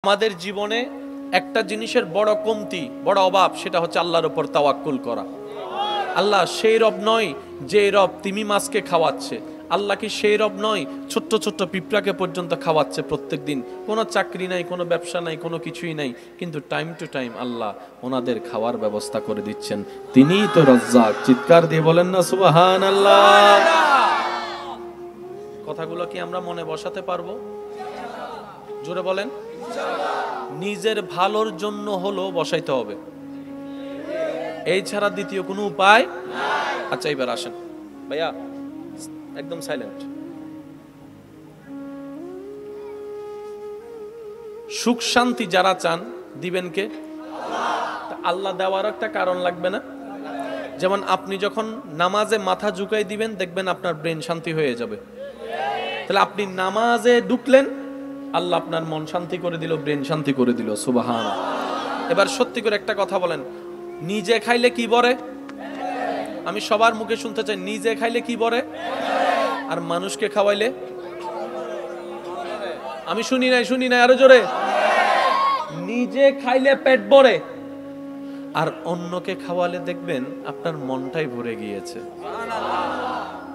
আমাদের জীবনে একটা জিনিসের বড় কমতি, বড় অভাব, সেটা হচ্ছে আল্লাহর উপর তাওয়াক্কুল করা। আল্লাহ সেই রব নয় যে রব তিমি মাছকে খাওয়াচ্ছে। আল্লাহ কি সেই রব নয় ছোট্ট ছোট্ট পিঁপড়াকে পর্যন্ত খাওয়াচ্ছে প্রত্যেক দিন? কোনো চাকরি নাই, কোনো ব্যবসা নাই, কোনো কিছুই নাই, কিন্তু টাইম টু টাইম আল্লাহ ওনাদের খাওয়ার ব্যবস্থা করে দিচ্ছেন। তিনিই তো রাজ্জাক। চিৎকার দিয়ে বলেন না সুবহানাল্লাহ। কথাগুলো কি আমরা মনে বসাতে পারবো? জোরে বলেন। নিজের ভালোর জন্য হলো বসাইতে হবে, এই ছাড়া দ্বিতীয় কোনো উপায় নাই। আচ্ছা এবার আসেন ভাইয়া, একদম সাইলেন্ট। সুখ শান্তি যারা চান দিবেন কে? আল্লাহ দেওয়ার একটা কারণ লাগবে না? যেমন আপনি যখন নামাজে মাথা ঝুঁকাই দিবেন, দেখবেন আপনার ব্রেন শান্তি হয়ে যাবে। তাহলে আপনি নামাজে ঢুকলেন, আল্লাহ আপনার মন শান্তি করে দিল, ব্রেন শান্তি করে দিল। সুবহানাল্লাহ। এবার সত্যি করে একটা কথা বলেন, নিজে খাইলে কি বলে? আমি সবার মুখে শুনতে চাই, নিজে খাইলে কি বলে? আর মানুষকে খাওয়াইলে? আমি শুনি নাই, আরো জোরে। নিজে খাইলে পেট ভরে, আর অন্যকে খাওয়ালে দেখবেন আপনার মনটাই ভরে গিয়েছে।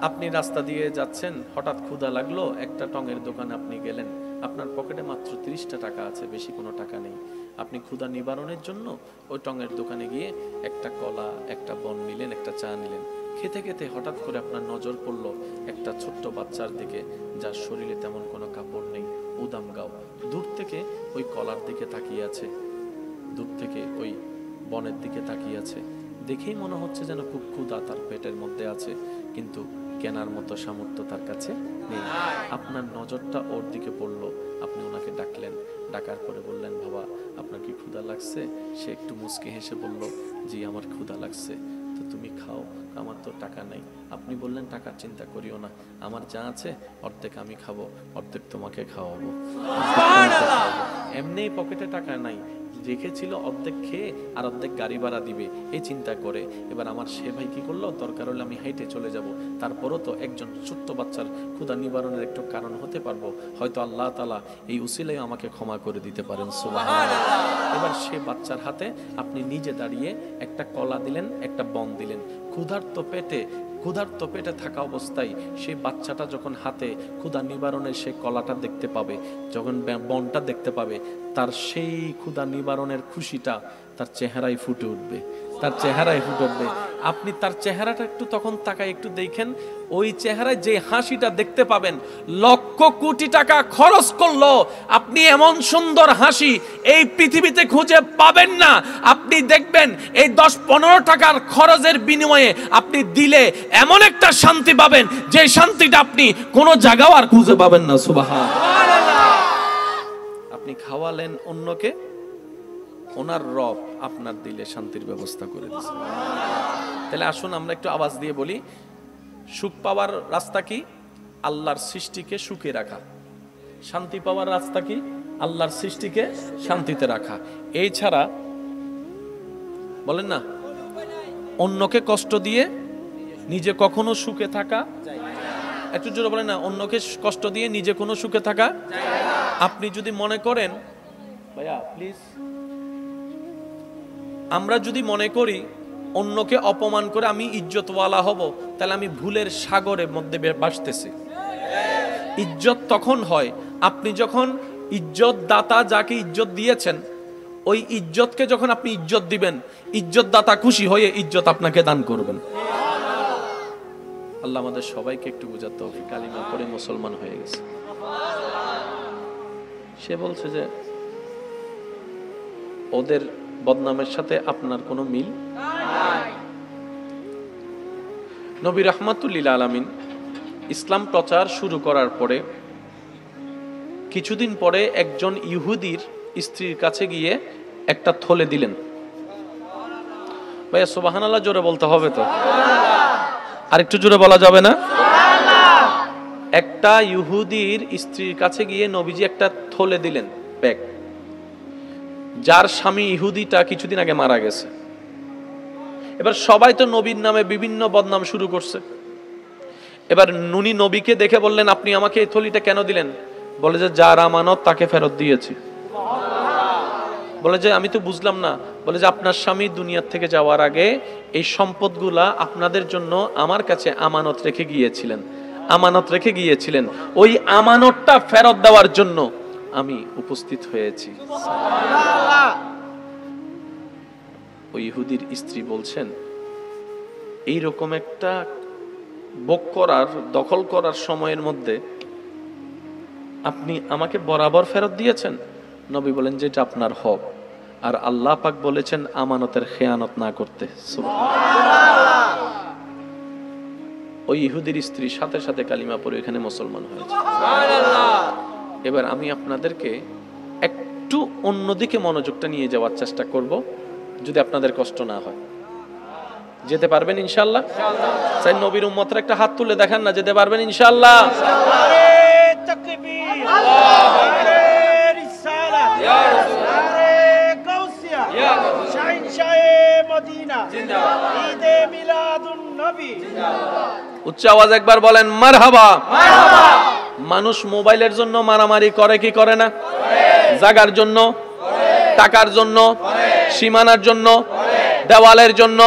আপনি রাস্তা দিয়ে যাচ্ছেন, হঠাৎ ক্ষুধা লাগলো, একটা টঙের দোকানে আপনি গেলেন, আপনার পকেটে মাত্র 30টা টাকা আছে, বেশি কোনো টাকা নেই। আপনি ক্ষুধা নিবারণের জন্য ওই টঙের দোকানে গিয়ে একটা কলা, একটা বন নিলেন, একটা চা নিলেন। খেতে খেতে হঠাৎ করে আপনার নজর পড়লো একটা ছোট্ট বাচ্চার দিকে, যার শরীরে তেমন কোনো কাপড় নেই, উদাম গাও, দূর থেকে ওই কলার দিকে তাকিয়ে আছে, দূর থেকে ওই বনের দিকে তাকিয়ে আছে। দেখেই মনে হচ্ছে যেন খুব ক্ষুধা তার পেটের মধ্যে আছে, কিন্তু কেনার মতো সামর্থ্য তার কাছে নেই। আপনার নজরটা ওর দিকে পড়লো, আপনি ওনাকে ডাকলেন, ডাকার পরে বললেন, বাবা আপনার কি ক্ষুধা লাগছে? সে একটু মুচকি হেসে বলল, জি আমার ক্ষুধা লাগছে। তো তুমি খাও, আমার তো টাকা নাই। আপনি বললেন, টাকার চিন্তা করিও না, আমার যা আছে অর্ধেক আমি খাবো, অর্ধেক তোমাকে খাওয়াবো। এমনি পকেটে টাকা নাই, রেখেছিল অর্ধেক খেয়ে আর অর্ধেক গাড়ি ভাড়া দিবে, এই চিন্তা করে। এবার আমার সে ভাই কি করলো, দরকার হলে আমি হাইটে চলে যাব, তারপরও তো একজন ছোট্ট বাচ্চার ক্ষুধা নিবারণের একটু কারণ হতে পারবো, হয়তো আল্লাহ তাআলা এই উসিলায় আমাকে ক্ষমা করে দিতে পারেন। সুবহানাল্লাহ। এবার সে বাচ্চার হাতে আপনি নিজে দাঁড়িয়ে একটা কলা দিলেন, একটা বন দিলেন। ক্ষুধার্ত পেটে থাকা অবস্থায় সেই বাচ্চাটা যখন হাতে ক্ষুধা নিবারণের সেই কলাটা দেখতে পাবে, যখন বনটা দেখতে পাবে, তার সেই ক্ষুধা নিবারণের খুশিটা তার চেহারায় ফুটে উঠবে, তার চেহারায় ফুটে উঠবে। আপনি তার চেহারাটা একটু তখন তাকায় একটু দেখেন, ওই চেহারায় যে হাসিটা দেখতে পাবেন, লক্ষ কোটি টাকা খরচ করলো আপনি এমন সুন্দর হাসি এই পৃথিবীতে খুঁজে পাবেন না। আপনি দেখবেন এই 10-15 টাকার খরচের বিনিময়ে আপনি দিলে এমন একটা শান্তি পাবেন, যে শান্তিটা আপনি কোনো জায়গাও আর খুঁজে পাবেন না। সুবহানাল্লাহ। আপনি খাওয়ালেন অন্যকে, ওনার রব আপনার দিলে শান্তির ব্যবস্থা করে দিয়েছে। তাহলে আসুন আমরা একটু আওয়াজ দিয়ে বলি, সুখ পাওয়ার রাস্তা কি? আল্লাহর সৃষ্টিকে সুখে রাখা। শান্তি পাওয়ার রাস্তা কি? আল্লাহর সৃষ্টিকে শান্তিতে রাখা। এই ছাড়া বলেন না, অন্যকে কষ্ট দিয়ে নিজে কখনো সুখে থাকা, একটু জোরে বলেন না, অন্যকে কষ্ট দিয়ে নিজে কোনো সুখে থাকা। আপনি যদি মনে করেন, ভাইয়া প্লিজ, আমরা যদি মনে করি অন্যকে অপমান করে আমি ইজ্জতওয়ালা হব, তাহলে আমি ভুলের সাগরের মধ্যে ভাসতেছি। ইজ্জত তখন হয় আপনি যখন ইজ্জত দাতা যাকে ইজ্জত দিয়েছেন, ওই ইজ্জতকে যখন আপনি ইজ্জত দিবেন, ইজ্জত দাতা খুশি হয়ে ইজ্জত আপনাকে দান করবেন। আল্লাহ আমাদের সবাইকে একটু বুঝাতে হবে। কালিমা পড়ে মুসলমান হয়ে গেছে, সে বলছে যে ওদের বদনামের সাথে আপনার কোনো মিল নাই। নবী রাহমাতুল লিল আলামিন ইসলাম প্রচার শুরু করার পরে কিছুদিন পরে একজন ইহুদির স্ত্রীর কাছে গিয়ে একটা থলে দিলেন। ভাইয়া সুবহানাল্লাহ জোরে বলতে হবে তো, আর একটু জোরে বলা যাবে না? একটা ইহুদির স্ত্রীর কাছে গিয়ে নবীজি একটা থলে দিলেন, ব্যাগ, যার স্বামী ইহুদিটা কিছুদিন আগে মারা গেছে। এবার সবাই তো নবীর নামে বিভিন্ন বদনাম শুরু করছে। এবার নুনি নবীকে দেখে বললেন, আপনি আমাকে এই থলিটা কেন দিলেন? বলে যে যার আমানত তাকে ফেরত দিয়েছি। বলে যে আমি তো বুঝলাম না। বলে যে আপনার স্বামী দুনিয়ার থেকে যাওয়ার আগে এই সম্পদগুলা আপনাদের জন্য আমার কাছে আমানত রেখে গিয়েছিলেন, ওই আমানতটা ফেরত দেওয়ার জন্য আমি উপস্থিত হয়েছি। ওই ইহুদির স্ত্রী বলছেন, এইরকম একটা ভোগ করার, দখল করার সময়ের মধ্যে আপনি আমাকে বরাবর ফেরত দিয়েছেন। নবী বলেন যে এটা আপনার হক, আর আল্লাহ পাক বলেছেন আমানতের খেয়ানত না করতে। ওই ইহুদির স্ত্রী সাথে সাথে কালিমা পড়ে এখানে মুসলমান হয়েছে। এবার আমি আপনাদেরকে একটু অন্যদিকে মনোযোগটা নিয়ে যাওয়ার চেষ্টা করব, যদি আপনাদের কষ্ট না হয়। যেতে পারবেন ইনশাআল্লাহ? চাই নবীর উম্মতরা একটা হাত তুলে দেখান না, যেতে পারবেন ইনশাআল্লাহ? উচ্চ আওয়াজ একবার বলেন মারহাবা। মানুষ মোবাইলের জন্য মারামারি করে কি করে না? জাগার জন্য, টাকার জন্য, সীমানার জন্য, দেওয়ালের জন্য,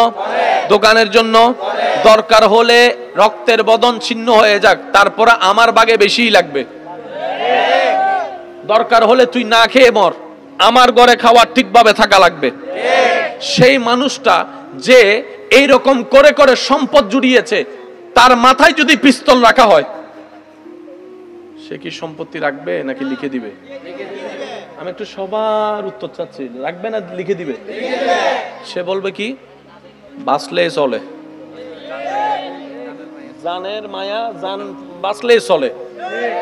দোকানের জন্য। দরকার হলে রক্তের বদন ছিন্ন হয়ে যাক, তারপরে আমার বাগে বেশিই লাগবে। দরকার হলে তুই না খেয়ে মর, আমার ঘরে খাওয়া ঠিকভাবে থাকা লাগবে। সেই মানুষটা যে এইরকম করে করে সম্পদ জুড়িয়েছে, তার মাথায় যদি পিস্তল রাখা হয়, সে কি সম্পত্তি রাখবে নাকি লিখে দিবে? আমি একটু সবার উত্তর চাচ্ছি, রাখবে না লিখে দিবে? সে বলবে কি, বাঁচলে চলে, জানের মায়া, জান বাঁচলে চলে।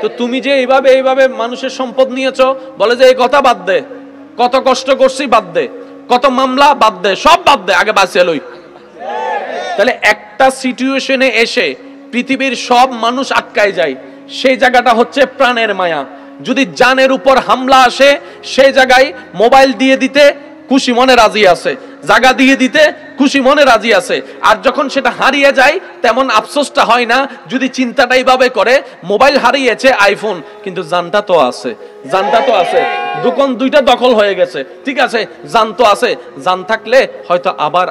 তো তুমি যে এইভাবে মানুষের সম্পদ নিয়েছো, বলে যে এই কথা বাদ দে, কত কষ্ট করছি বাদ দে, কত মামলা বাদ দে, সব বাদ দে, আগে বাঁচিয়ে লই। তাহলে একটা সিচুয়েশনে এসে পৃথিবীর সব মানুষ আটকায় যায়, সেই জায়গাটা হচ্ছে প্রাণের মায়া। যদি জানের উপর হামলা আসে, সেই জায়গায় মোবাইল দিয়ে দিতে খুশি মনে রাজি আছে, জায়গা দিয়ে দিতে খুশি মনে রাজি আছে। আর যখন সেটা হারিয়ে যায়, তেমন আফসোসটা হয় না। যদি চিন্তাটা এইভাবে করে, মোবাইল হারিয়েছে, আইফোন, কিন্তু জানটা তো আছে, জানটা তো আছে, দোকান দুইটা দখল হয়ে গেছে, ঠিক আছে, জান তো আছে। জান থাকলে হয়তো আবার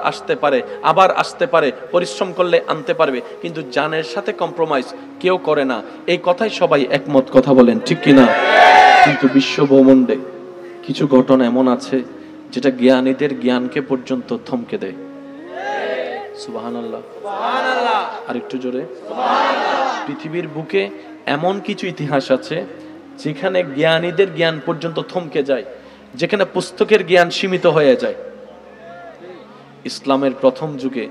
আসতে পারে, পরিশ্রম করলে আনতে পারবে, কিন্তু জানের সাথে কম্প্রোমাইজ কেউ করে না। এই কথাই সবাই একমত, কথা বলেন ঠিক কিনা? কিন্তু বিশ্ব ব্রহ্মাণ্ডে কিছু ঘটনা এমন আছে যেটা জ্ঞানীদের জ্ঞানকে পর্যন্ত থমকে দেয়। সুবহানাল্লাহ, সুবহানাল্লাহ, আর একটু জোরে সুবহানাল্লাহ। পৃথিবীর বুকে এমন কিছু ইতিহাস আছে যেখানে জ্ঞানীদের জ্ঞান পর্যন্ত থমকে যায়, যেখানে পুস্তকের জ্ঞান সীমিত হয়ে যায়। ইসলামের প্রথম যুগে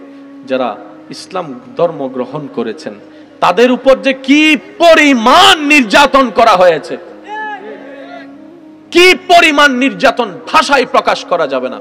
যারা ইসলাম ধর্ম গ্রহণ করেছেন, তাদের উপর যে কি পরিমাণ নির্যাতন করা হয়েছে, কি পরিমাণ নির্যাতন, ভাষায় প্রকাশ করা যাবে না।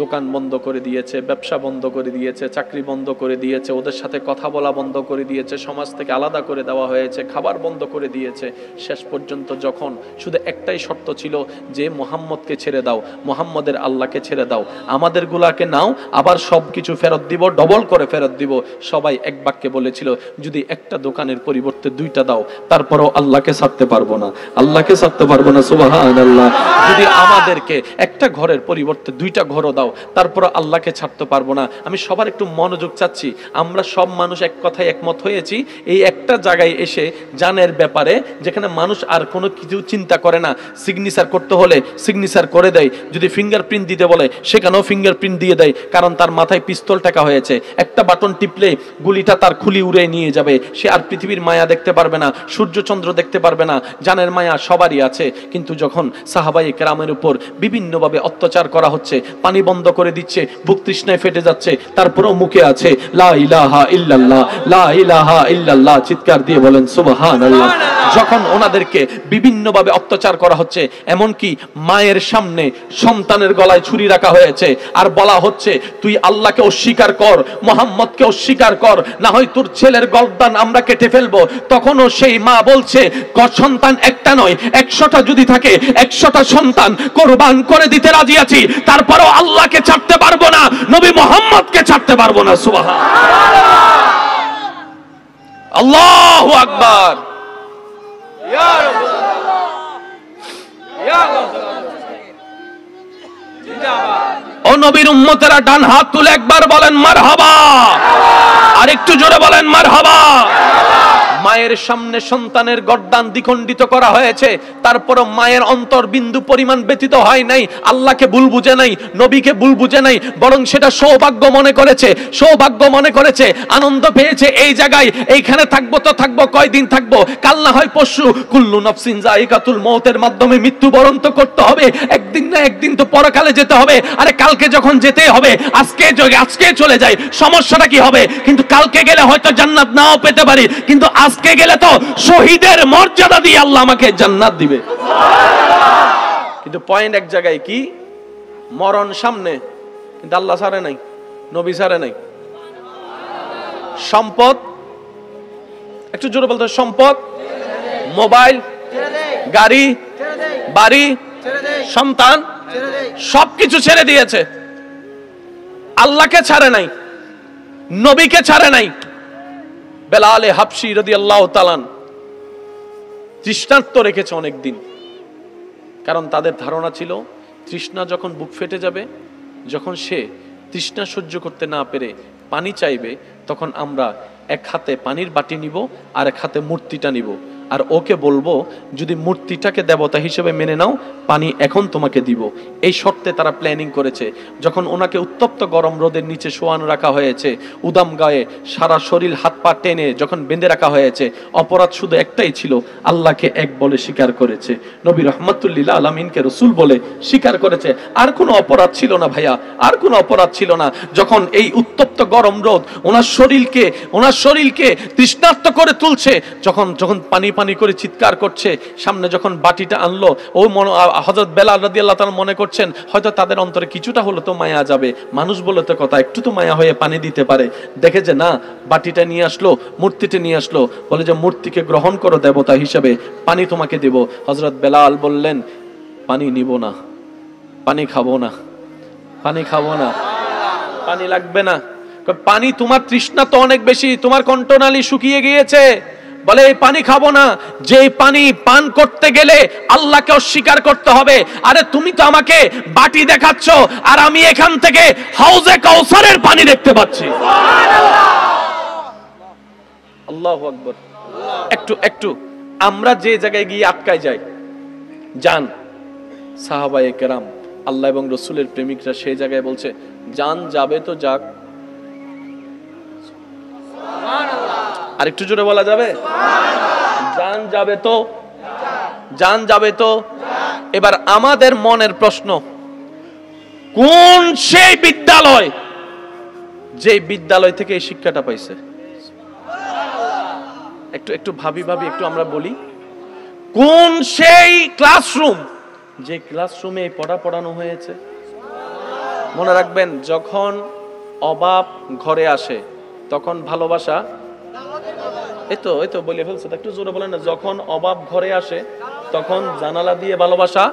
দোকান বন্ধ করে দিয়েছে, ব্যবসা বন্ধ করে দিয়েছে, চাকরি বন্ধ করে দিয়েছে, ওদের সাথে কথা বলা বন্ধ করে দিয়েছে, সমাজ থেকে আলাদা করে দেওয়া হয়েছে, খাবার বন্ধ করে দিয়েছে। শেষ পর্যন্ত যখন শুধু একটাই শর্ত ছিল যে মুহাম্মদকে ছেড়ে দাও, মুহাম্মদের আল্লাহকে ছেড়ে দাও, আমাদের গুলাকে নাও, আবার সবকিছু ফেরত দিব, ডবল করে ফেরত দিব। সবাই এক বাক্যে বলেছিল, যদি একটা দোকানের পরিবর্তে দুইটা দাও, তারপরও আল্লাহকে ছাড়তে পারবো না, আল্লাহকে ছাড়তে পারবো না। সুবহানাল্লাহ। যদি আমাদেরকে একটা ঘরের পরিবর্তে দুইটা ঘরও দাও, তারপর আল্লাহকে ছাড়তে পারবো না। আমি সবার একটু মনোযোগ চাচ্ছি। আমরা সব মানুষ এক কথায় একমত হয়েছি এই একটা জায়গায় এসে, জানের ব্যাপারে, যেখানে মানুষ আর কোনো কিছু চিন্তা করে না। সিগনেচার করতে হলে সিগনেচার করে দেয়, যদি ফিঙ্গারপ্রিন্ট দিতে বলে সেখানেও ফিঙ্গারপ্রিন্ট দিয়ে দেয়, কারণ তার মাথায় পিস্তল টাকা হয়েছে। একটা বাটন টিপলে গুলিটা তার খুলি উড়ে নিয়ে যাবে, সে আর পৃথিবীর মায়া দেখতে পারবে না, সূর্য চন্দ্র দেখতে পারবে না। জানের মায়া সবারই আছে, কিন্তু যখন সাহাবায়ে কেরামের উপর বিভিন্নভাবে অত্যাচার করা হচ্ছে, পানি বন্ধ করে দিচ্ছে, বুক তৃষ্ণায় ফেটে যাচ্ছে, তারপরেও মুখে আছে লা ইলাহা ইল্লাল্লাহ, লা ইলাহা ইল্লাল্লাহ, চিৎকার দিয়ে বলেন সুবহানাল্লাহ। যখন ওনাদেরকে বিভিন্নভাবে অত্যাচার করা হচ্ছে, এমনকি মায়ের সামনে সন্তানের গলায় ছুরি রাখা হয়েছে, আর বলা হচ্ছে তুই আল্লাহকে অস্বীকার কর, মুহাম্মদকে অস্বীকার কর, না হয় তোর ছেলের গর্দান আমরা কেটে ফেলবো। তখনও সেই মা বলছে, সন্তান একটা নয়, 100টা যদি থাকে 100টা সন্তান কোরবান করে দিতে রাজি আছি, তারপরও আল্লাহকে ছাড়তে পারবো না, নবী মুহাম্মদকে ছাড়তে পারবো না। সুবহানাল্লাহ, আল্লাহু আকবার। ইয়া রাব্বানা, ইয়া রাব্বানা। নবীর উম্মতেরা ডান হাত তুলে একবার বলেন মারহাবা, আর একটু জোরে বলেন মারহাবা। মায়ের সামনে সন্তানের গর্দান দ্বিখণ্ডিত করা হয়েছে, তারপরও মায়ের অন্তর বিন্দু পরিমাণ ব্যতীত হয় নাই, আল্লাহকে ভুল বুঝে নাই, নবীকে ভুল বুঝে নাই, বরং সেটা সৌভাগ্য মনে করেছে, সৌভাগ্য মনে করেছে, আনন্দ পেয়েছে। এই জায়গায় এইখানে থাকবো তো থাকবো, কয়দিন থাকবো, কাল না হয় পরশু, কুল্লু নাফসিন যায়িকাতুল মউতের মাধ্যমে মৃত্যুবরণ তো করতে হবে, একদিন না একদিন তো পরকালে যেতে হবে। আরে কালকে যখন যেতে হবে, আজকে চলে যায়, সমস্যাটা কি হবে? কিন্তু কালকে গেলে হয়তো জান্নাত নাও পেতে পারি, কিন্তু আজকে গেলে তো শহীদের মর্যাদা দিয়ে আল্লাহ আমাকে জান্নাত দিবে। কিন্তু পয়েন্ট এক জায়গায়, কি মরণ সামনে, কিন্তু আল্লাহ ছাড়ে নাই, নবী ছাড়ে নাই। সম্পদ, একটু জোরে বলতে, সম্পদ, মোবাইল, গাড়ি, বাড়ি, সন্তান, সবকিছু ছেড়ে দিয়েছে, আল্লাহকে ছাড়ে নাই, নবীকে ছাড়ে নাই। বেলালে হাবশি রাদিয়াল্লাহু তাআলা তৃষ্ণার্ত রেখেছে অনেকদিন, কারণ তাদের ধারণা ছিল তৃষ্ণা যখন বুক ফেটে যাবে, যখন সে তৃষ্ণা সহ্য করতে না পেরে পানি চাইবে, তখন আমরা এক হাতে পানির বাটি নিব আর এক হাতে মূর্তিটা নিব, আর ওকে বলবো যদি মূর্তিটাকে দেবতা হিসেবে মেনে নাও, পানি এখন তোমাকে দিব। এই শর্তে তারা প্ল্যানিং করেছে। যখন ওনাকে উত্তপ্ত গরম রোদের নিচে শোয়ানো রাখা হয়েছে, উদাম গায়ে সারা শরীর হাত পা টেনে যখন বেঁধে রাখা হয়েছে, অপরাধ শুধু একটাই ছিল, আল্লাহকে এক বলে স্বীকার করেছে, নবী রাহমাতুল্লিল আলামিনকে রাসূল বলে স্বীকার করেছে। আর কোনো অপরাধ ছিল না ভাইয়া, আর কোনো অপরাধ ছিল না। যখন এই উত্তপ্ত গরম রোদ ওনার শরীরকে তৃষ্ণার্ত করে তুলছে, যখন পানি পানি করে চিৎকার করছে, সামনে যখন বাটিটা আনলো, ও হযরত বেলাল রাদিয়াল্লাহু তাআলা মনে করছেন হয়তো তাদের অন্তরে কিছুটা হলো তো মায়া যাবে, মানুষ বলে তো কথা, একটু তো মায়া হয়ে পানি দিতে পারে। দেখে যে না, বাটিটা নিয়ে আসলো, মূর্তিটা নিয়ে আসলো, বলে যে মূর্তিকে গ্রহণ করো দেবতা হিসেবে, পানি তোমাকে দেব। হযরত বেলাল বললেন পানি নিব না, পানি খাবো না, পানি খাবো না, পানি লাগবে না। পানি, তোমার তৃষ্ণা তো অনেক বেশি, তোমার কণ্ঠনালী শুকিয়ে গিয়েছে, বলে এই পানি খাবো না, যে পানি পান করতে গেলে আল্লাহকে অস্বীকার করতে হবে। আরে তুমি তো আমাকে বাটি দেখাচ্ছ, আর আমি এখান থেকে হাউজে কাউসারের পানি দেখতে পাচ্ছি। আল্লাহু আকবার। একটু আমরা যে জায়গায় গিয়ে আটকাই যাই, জান সাহাবায়ে কেরাম, আল্লাহ এবং রসুলের প্রেমিকরা সেই জায়গায় বলছে জান যাবে তো যাক। আর একটু জোরে বলা যাবে? জান যাবে তো, জান যাবে তো। এবার আমাদের মনের প্রশ্ন, কোন সেই বিদ্যালয় যে বিদ্যালয় থেকে এই শিক্ষাটা পাইছে? একটু ভাবি একটু আমরা বলি, কোন সেই ক্লাসরুম যে ক্লাসরুমে এই পড়ানো হয়েছে? মনে রাখবেন, যখন অভাব ঘরে আসে তখন ভালোবাসা, এই তো বলে ফেলছে, একটু জোরে বলেন না, যখন অভাব ঘরে আসে তখন জানালা দিয়ে ভালোবাসা।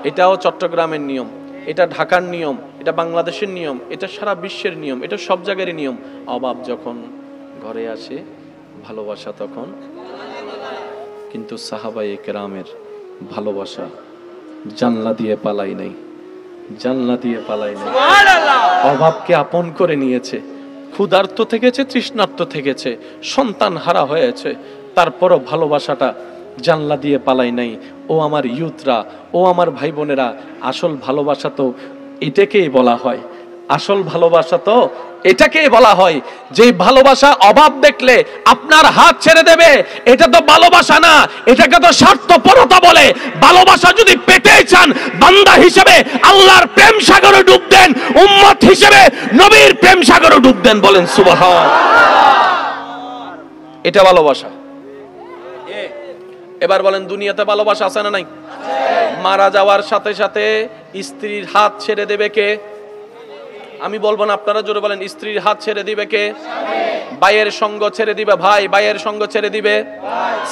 এটাও চট্টগ্রামের নিয়ম, এটা ঢাকার নিয়ম, এটা বাংলাদেশের নিয়ম, এটা সারা বিশ্বের নিয়ম, এটা সব জায়গারই নিয়ম। অভাব যখন ঘরে আসে ভালোবাসা তখন। কিন্তু সাহাবায়ে কেরামের ভালোবাসা জানলা দিয়ে পালাই নাই, জানলা দিয়ে পালাই নাই, অভাবকে আপন করে নিয়েছে, ক্ষুধার্ত থেকেছে, তৃষ্ণার্ত থেকেছে, সন্তান হারা হয়েছে, তারপরও ভালোবাসাটা জানলা দিয়ে পালাই নাই। ও আমার ইউথরা, ও আমার ভাই বোনেরা, আসল ভালোবাসা তো এটাকেই বলা হয়, আসল ভালোবাসা তো এটাকেই বলা হয়। যে ভালোবাসা অভাব দেখলে আপনার হাত ছেড়ে দেবে, এটা তো ভালোবাসা না, এটাকে তো স্বার্থপরতা বলে। ভালোবাসা যদি পেতে চান, বান্দা হিসেবে আল্লাহর প্রেম সাগরে ডুব দেন, উম্মত হিসেবে নবীর প্রেম সাগরে ডুব দেন, বলেন সুবহান। এটা ভালোবাসা। এবার বলেন, দুনিয়াতে ভালোবাসা আছে না নাই? মারা যাওয়ার সাথে সাথে স্ত্রীর হাত ছেড়ে দেবে কে? আমি বলবো না, আপনারা জোরে বলেন, স্ত্রীর হাত ছেড়ে দিবে কে? ভাইয়ের সঙ্গ ছেড়ে দিবে ভাই, ভাইয়ের সঙ্গ ছেড়ে দিবে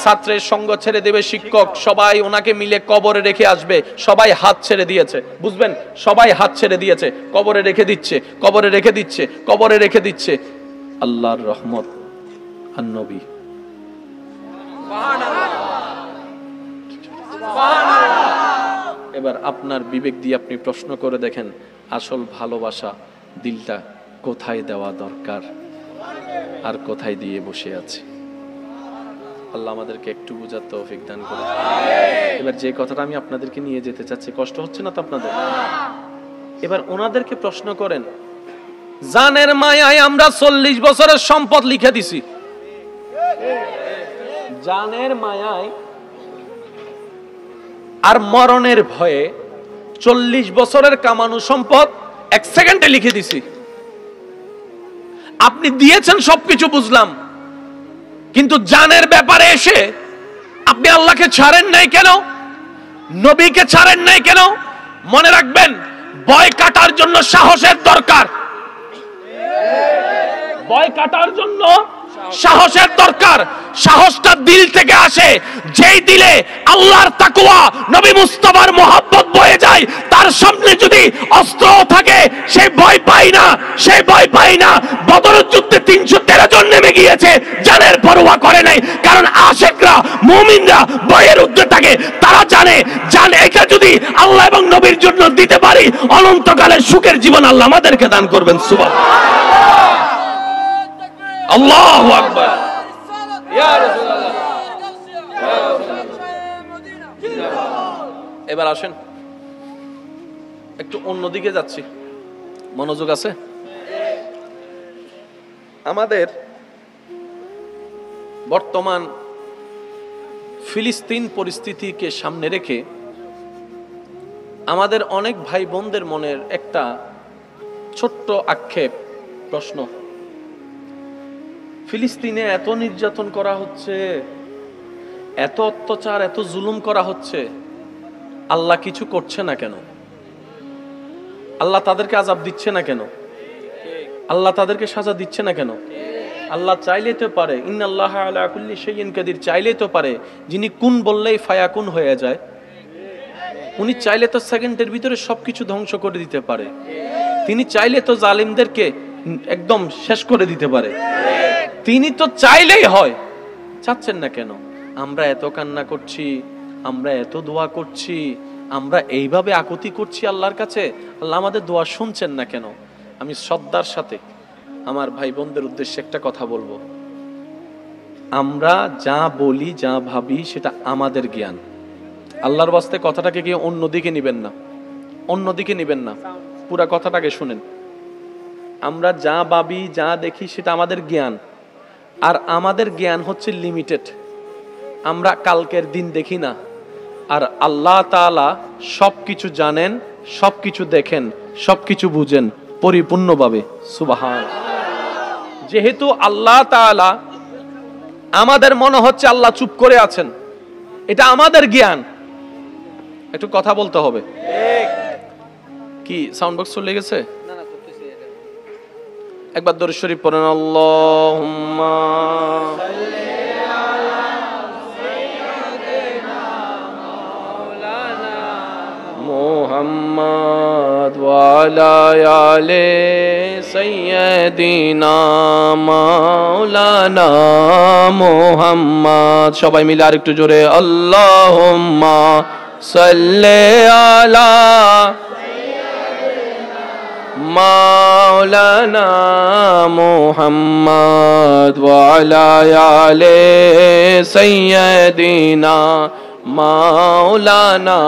ছাত্রের সঙ্গ ছেড়ে দিবে শিক্ষক, সবাই ওনাকে মিলে কবরে রেখে আসবে। সবাই হাত ছেড়ে দিয়েছে, বুঝবেন, সবাই হাত ছেড়ে দিয়েছে, কবরে রেখে দিচ্ছে, কবরে রেখে দিচ্ছে, কবরে রেখে দিচ্ছে। আল্লাহর রহমত আর নবী, এবার আপনার বিবেক দিয়ে আপনি প্রশ্ন করে দেখেন, আসল ভালোবাসা দিলটা কোথায় দেওয়া দরকার আর কোথায় দিয়ে বসে আছে। আল্লাহ আমাদেরকে একটু বুঝার তৌফিক দান করে। এবার যে কথাটা আমি আপনাদেরকে নিয়ে যেতে চাচ্ছি, কষ্ট হচ্ছে না তো আপনাদের? এবার ওনাদেরকে প্রশ্ন করেন, জানের মায়ায় আমরা 40 বছরের সম্পদ লিখে দিছি, জানের মায়ায় আর মরণের ভয়ে 40 বছরের কামানো সম্পদ 1 সেকেন্ডে লিখে দিছি। আপনি দিয়েছেন সবকিছু বুঝলাম, কিন্তু জানের ব্যাপারে এসে আপনি আল্লাহকে ছাড়েন নাই কেন? নবীকে ছাড়েন নাই কেন? মনে রাখবেন, ভয় কাটার জন্য সাহসের দরকার, ভয় কাটার জন্য সাহসের দরকার। সাহসটা দিল থেকে আসে, যেই দিলে আল্লাহর তাকওয়া নবী মুস্তাফার মোহাব্বত বয়ে যায়, তার সামনে যদি অস্ত্র থাকে সে ভয় পায় না, সে ভয় পায় না। বদরের যুদ্ধে 313 জন নেমে গিয়েছে, জানের পরোয়া করে নাই, কারণ আশিকরা মুমিনরা ভয়ের ঊর্ধ্বে থাকে। তারা জানে জান এটা যদি আল্লাহ এবং নবীর জন্য দিতে পারি, অনন্তকালের সুখের জীবন আল্লাহ আমাদেরকে দান করবেন। সুবহানাল্লাহ, আল্লাহু আকবার, ইয়া রাসূলুল্লাহ। এবার আসেন একটু অন্যদিকে যাচ্ছি, মনোযোগ আছে? আমাদের বর্তমান ফিলিস্তিন পরিস্থিতিকে সামনে রেখে আমাদের অনেক ভাই বোনদের মনের একটা ছোট্ট আক্ষেপ, প্রশ্ন, ফিলিস্তিনে এত নির্যাতন করা হচ্ছে, এত অত্যাচার, এত জুলুম করা হচ্ছে, আল্লাহ কিছু করছে না কেন? আল্লাহ তাদেরকে আযাব দিচ্ছে না কেন? আল্লাহ তাদেরকে সাজা দিচ্ছে না কেন? আল্লাহ চাইলেই তো পারে, ইন্নাল্লাহা আলা কুল্লি শাইইন কাদির, চাইলেই তো পারে, যিনি কুন বললেই ফায়াকুন হয়ে যায়, উনি চাইলে তো সেকেন্ডের ভিতরে সবকিছু ধ্বংস করে দিতে পারে। তিনি চাইলে তো জালিমদেরকে একদম শেষ করে দিতে পারে। তিনি তো চাইলেই হয়, চাচ্ছেন না কেন? আমরা এত কান্না করছি, আমরা এত দোয়া করছি, আমরা এইভাবে আকুতি করছি আল্লাহর কাছে, আল্লাহ আমাদের দোয়া শুনছেন না কেন? আমি শ্রদ্ধার সাথে আমার ভাই বোনদের উদ্দেশ্যে একটা কথা বলবো, আমরা যা বলি যা ভাবি সেটা আমাদের জ্ঞান। আল্লাহর ওয়াস্তে কথাটাকে গিয়ে অন্যদিকে নিবেন না, অন্যদিকে নিবেন না, পুরা কথাটাকে শুনেন। আমরা যা ভাবি যা দেখি সেটা আমাদের জ্ঞান, আর আমাদের জ্ঞান হচ্ছে লিমিটেড। আমরা কালকের দিন দেখি না, আর আল্লাহ তাআলা সবকিছু জানেন, সবকিছু দেখেন, সবকিছু বুঝেন পরিপূর্ণভাবে। সুবহানাল্লাহ। যেহেতু আল্লাহ তাআলা, আমাদের মনে হচ্ছে আল্লাহ চুপ করে আছেন, এটা আমাদের জ্ঞান। একটু কথা বলতে হবে। কি সাউন্ড বক্স চলে গেছে? একবার দরুদ শরীফ পড়েন, আল্লাহুম্মা সাল্লি আলা সাইয়্যিদিনা মাওলানা মুহাম্মদ ওয়া আলা আলি সাইয়্যিদিনা মাওলানা মুহাম্মদ। সবাই মিলে আরেকটু জোরে, আল্লাহুম্মা সাল্লি আলা মাওলানা মুহাম্মদ ওয়া আলা আলি সাইয়্যিদিনা মাওলানা।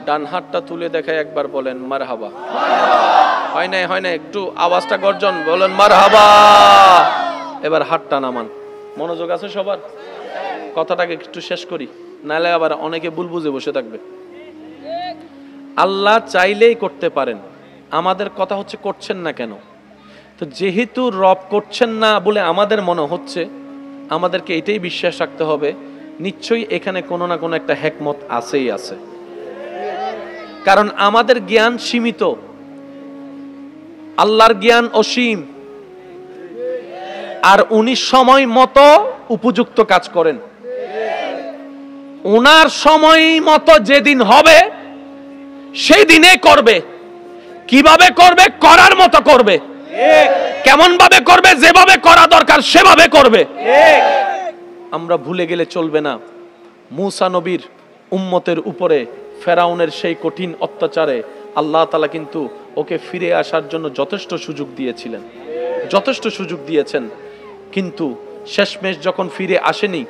ডান হাতটা তুলে দেখায় একবার বলেন মারহাবা। হয় না, হয় না, একটু আওয়াজটা গর্জন, বলেন মারহাবা। এবার হাতটা নামান। মনোযোগ আছে সবার? কথাটাকে একটু শেষ করি, নাহলে আবার অনেকে ভুল বুঝে বসে থাকবে। আল্লাহ চাইলেই করতে পারেন, আমাদের কথা হচ্ছে করছেন না কেন? তো যেহেতু রব করছেন না বলে আমাদের মনে হচ্ছে, আমাদেরকে এটাই বিশ্বাস রাখতে হবে, নিশ্চয়ই এখানে কোনো না কোনো একটা হিকমত আছেই আছে। কারণ আমাদের জ্ঞান সীমিত, আল্লাহর জ্ঞান অসীম, আর উনি সময় মতো উপযুক্ত কাজ করেন। ওনার সময় মতো যেদিন হবে সেই দিনে করবে। কিভাবে করবে? করার মতো করবে। কেমন ভাবে করবে? যেভাবে করা দরকার সেভাবে করবে। আমরা ভুলে গেলে চলবে না, মুসা নবীর উম্মতের উপরে ফেরাউনের সেই কঠিন অত্যাচারে আল্লাহ তাআলা কিন্তু ওকে ফিরে আসার জন্য যথেষ্ট সুযোগ দিয়েছিলেন, যথেষ্ট সুযোগ দিয়েছেন। কিন্তু শেষমেশ যখন ফিরে আসেনি,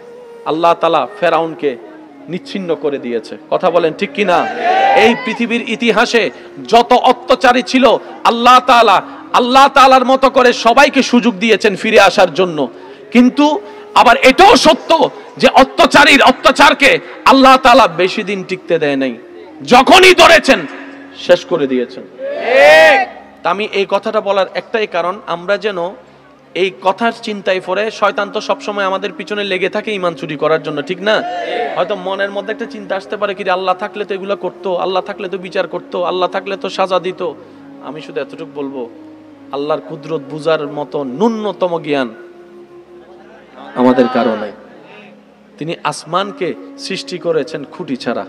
আল্লাহ তাআলা ফেরাউনকে নিচ্ছিন্ন করে দিয়েছে। কথা বলেন ঠিক কিনা? এই পৃথিবীর ইতিহাসে যত অত্যাচারী ছিল আল্লাহ তাআলার মতো করে সবাইকে সুযোগ দিয়েছেন ফিরে আসার জন্য। কিন্তু আবার এটাও সত্য যে অত্যাচারীর অত্যাচারকে আল্লাহ তাআলা বেশি দিন টিকতে দেয় নাই, যখনই ধরেছেন শেষ করে দিয়েছেন। তা আমি এই কথাটা বলার একটাই কারণ, আমরা যেন এই কথার চিন্তায় পড়ে, শয়তান তো সবসময় আমাদের পিছনে লেগে থাকে ঈমান চুরি করার জন্য, ঠিক না? হয়তো মনের মধ্যে একটা চিন্তা আসতে পারে কি, আল্লাহ থাকলে তো এগুলো করতো, আল্লাহ থাকলে তো বিচার করতো, আল্লাহ থাকলে তো সাজা দিত। আমি শুধু এতটুকু বলবো, আল্লাহর কুদরত বুঝার মতো ন্যূনতম জ্ঞান আমাদের কারো নাই। তিনি আসমানকে সৃষ্টি করেছেন খুঁটি ছাড়া।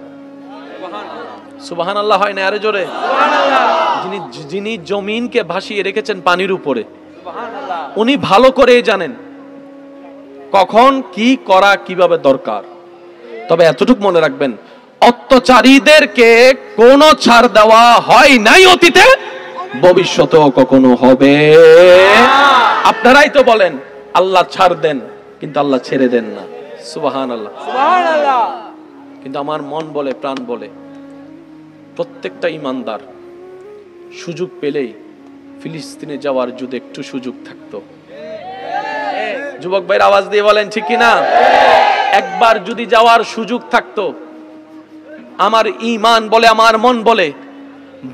সুবহানাল্লাহ হয় না? আরে জোরে। যিনি জমিনকে ভাসিয়ে রেখেছেন পানির উপরে, উনি ভালো করে জানেন কখন কি করা কিভাবে দরকার। তবে এতটুকু মনে রাখবেন, অত্যাচারীদেরকে কোনো ছাড় দেওয়া হয় নাই অতীতে, ভবিষ্যতেও কখনো হবে। আপনারাই তো বলেন আল্লাহ ছাড় দেন, কিন্তু আল্লাহ ছেড়ে দেন না। সুবহানাল্লাহ, সুবহানাল্লাহ। কিন্তু আমার মন বলে, প্রাণ বলে, প্রত্যেকটা ঈমানদার সুযোগ পেলেই ফিলিস্তিনে যাওয়ার যদি একটু সুযোগ থাকতো। যুবক ভাইয়ের আওয়াজ দিয়ে বলেন ঠিক কিনা? একবার যদি যাওয়ার সুযোগ থাকতো, আমার ঈমান বলে, আমার মন বলে,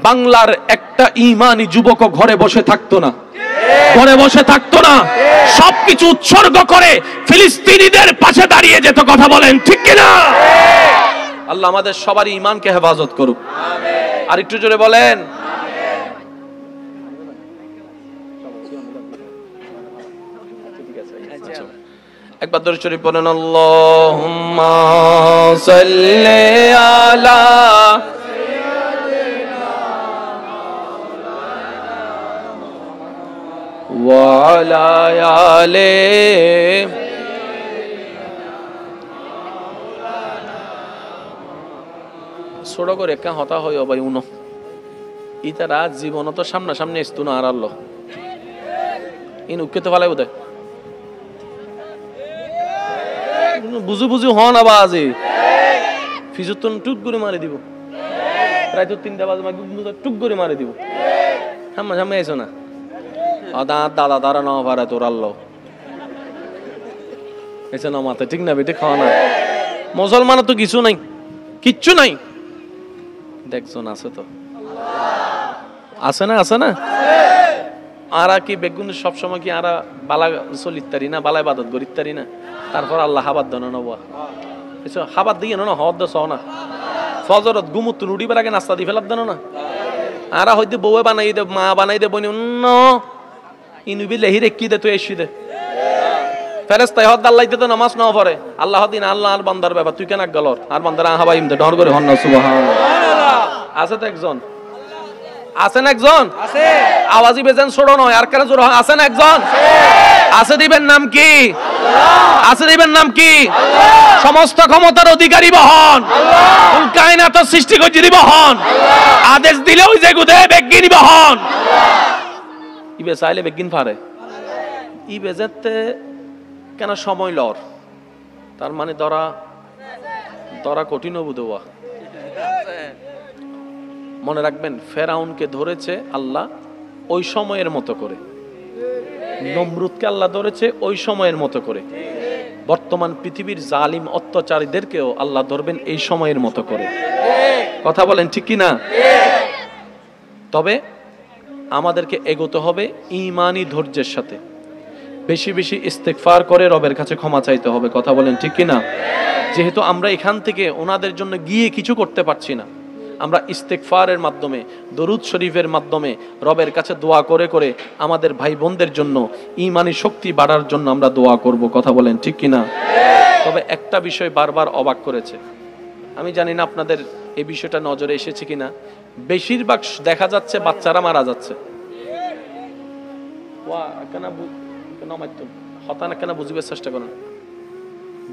বাংলার একটা ঈমানি যুবক ঘরে বসে থাকতো না, ঘরে বসে থাকতো না, সবকিছু উৎসর্গ করে ফিলিস্তিনিদের পাশে দাঁড়িয়ে যেত। কথা বলেন ঠিক কিনা? আল্লাহ আমাদের সবারই ঈমানকে হেফাজত করুক। আর একটু জোরে বলেন। একবার দরুদ শরীফ পড়েন, আল্লাহুম্মা সাল্লি আলা ওয়া আলা আলি ছোট করে কা হতা হয় ভাই উনো ইতারা জীবন তো সামনাসামনি আসতো না। আর আল্লাহ ইন উকে তো ভালাই বোধ বুঝু বুঝু হন আবাজে ফিজুতন টুক করে মারি দিব, প্রায় তো 3টা বাজে টুক করে মারি দিব। সামনে সামনে আইসো না, দাদা দাঁড়া না পারে তোর আল্লাহ এসে না মাথা ঠিক না বেটে খাওয়া না। মুসলমানের তো কিছু নাই, কিচ্ছু নাই। দেখজন আছে তো, আছে না? আছে না? আরা কি বেগুন সবসময় কি আরা বালা চলিতারি না, বালা ইবাদত করিতারি না? তারপর আল্লাহ হাবাদ দেন নবা এসো হাবাদ দিয়ে না হদ দছ না, ফজরত গুমুত রুটিবার আগে নাস্তা দিয়ে ফেলার দেন না। আরা হয়তো বউয়ে বানাই দে, মা বানাই দে, বনি অন্য ইনুবি লেহি রেখি দে, তুই এসি দে ফেরেস্তাই হদ আল্লাহতে তো নামাজ না পড়ে। আল্লাহ দিন আল্লাহ আর বান্দার ব্যাপার, তুই কেন গলর আর বান্দার হাবাই ইমদে ডর করে হন না। সুবহানাল্লাহ। আছে তো একজন, আছেন একজন, আছে আওয়াজই বেজেন ছোট নয়, আর কেন জোর আছেন একজন, আছে দিবেন নাম কি? আছে দিবেন নাম কি? সমস্ত ক্ষমতার অধিকারী বহন, কুল কায়নাত সৃষ্টি করে দিব হন, আদেশ দিলে ওই যে গুদে বেগিনি বহন। ইবে চাইলে বেগিন পারে, ইবে যেতে কেন সময় লর, তার মানে ধরা কঠিন বুধবা। মনে রাখবেন, ফেরাউনকে ধরেছে আল্লাহ ওই সময়ের মতো করে, নমরুদকে আল্লাহ ধরেছে ওই সময়ের মতো করে। বর্তমান পৃথিবীর জালিম অত্যাচারীদেরকেও আল্লাহ ধরবেন এই সময়ের মতো করে। কথা বলেন ঠিক কি না? তবে আমাদেরকে এগোতে হবে ঈমানি ধৈর্যের সাথে, বেশি বেশি ইস্তেগফার করে রবের কাছে ক্ষমা চাইতে হবে। কথা বলেন ঠিক কি না? যেহেতু আমরা এখান থেকে ওনাদের জন্য গিয়ে কিছু করতে পারছি না, আমরা ইস্তেগফারের মাধ্যমে, দরুদ শরীফের মাধ্যমে রবের কাছে দোয়া করে করে আমাদের ভাই বোনদের জন্য ঈমানি শক্তি বাড়ার জন্য আমরা দোয়া করব। কথা বলেন ঠিক কিনা? তবে একটা বিষয় বারবার অবাক করেছে, আমি জানি না আপনাদের এই বিষয়টা নজরে এসেছে কিনা, বেশিরভাগ দেখা যাচ্ছে বাচ্চারা মারা যাচ্ছে। হতানা কেন বুঝিবার চেষ্টা করেন,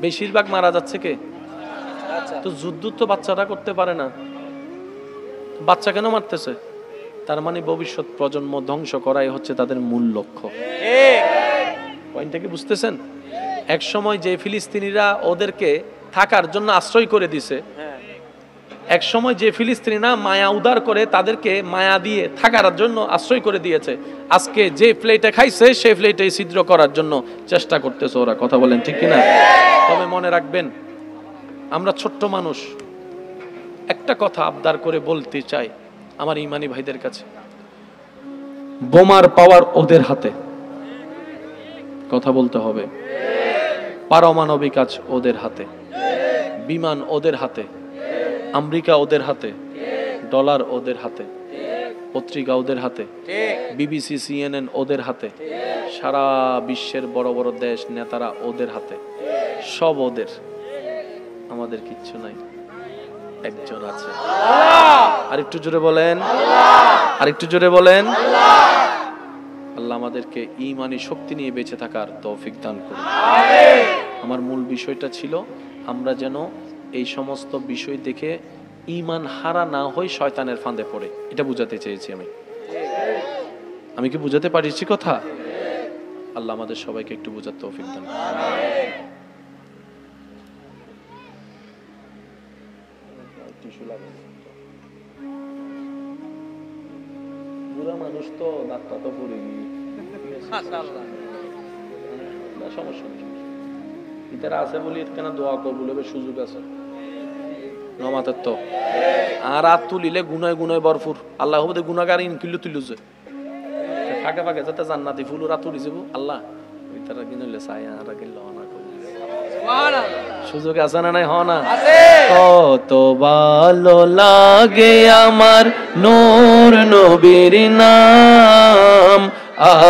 বেশিরভাগ মারা যাচ্ছে কে? তো যুদ্ধ তো বাচ্চারা করতে পারে না, বাচ্চা কেন মারতেছে? তার মানে ভবিষ্যৎ প্রজন্ম ধ্বংস করাই হচ্ছে তাদের মূল লক্ষ্য। পয়েন্টটা কি বুঝতেছেন? এক সময় যে ফিলিস্তিনিরা ওদেরকে থাকার জন্য আশ্রয় করে দিছে, এক সময় যে ফিলিস্তিনিরা মায়া উদার করে তাদেরকে মায়া দিয়ে থাকার জন্য আশ্রয় করে দিয়েছে, আজকে যে প্লেটে খাইছে সেই প্লেটে ছিদ্র করার জন্য চেষ্টা করতেছে ওরা। কথা বলেন ঠিক কিনা? তবে মনে রাখবেন, আমরা ছোট্ট মানুষ, একটা কথা আবদার করে বলতে চাই আমার ইমানি ভাইদের কাছে, বোমার পাওয়ার ওদের হাতে, কথা বলতে হবে, পারমাণবিক কাজ ওদের হাতে, বিমান ওদের হাতে, আমেরিকা ওদের হাতে, ডলার ওদের হাতে, পত্রিকা ওদের হাতে, বিবিসি সিএনএন ওদের হাতে, সারা বিশ্বের বড় বড় দেশ নেতারা ওদের হাতে, সব ওদের। আমাদের কিচ্ছু নাই, একজন আছে। আরেকটু জোরে বলেন, আরেকটু জোরে বলেন। আল্লাহ আমাদেরকে ঈমানি শক্তি নিয়ে বেঁচে থাকার তৌফিক দান করুন। আমার মূল বিষয়টা ছিল আমরা যেন এই সমস্ত বিষয় দেখে ঈমান হারা না হই, শয়তানের ফাঁদে পড়ে। এটা বুঝাতে চেয়েছি আমি কি বুঝাতে পারছি কথা? আল্লাহ আমাদের সবাইকে একটু বুঝার তৌফিক দান করুন। বুড়া মানুষ তো দাঁতটা তো পড়ে গিয়ে সমস্যা নেই, ইতারা আছে বলি কেন দোয়া করবো, সুযোগ আছে নমাতের তো। আর রাত তুলিলে গুনায় গুনায় ভরপুর, আল্লাহ হবে গুনাগার ইনকিল্লু তুলুছে ফাঁকে ফাঁকে যাতে জান্নাতি ফুল রাত তুলি যাব আল্লাহ ইতারা কিনলে চাই আর কিনলে না সুযোগ আছে না নাই? হ না? কত ভালো লাগে আমার নূর নবীর নাম,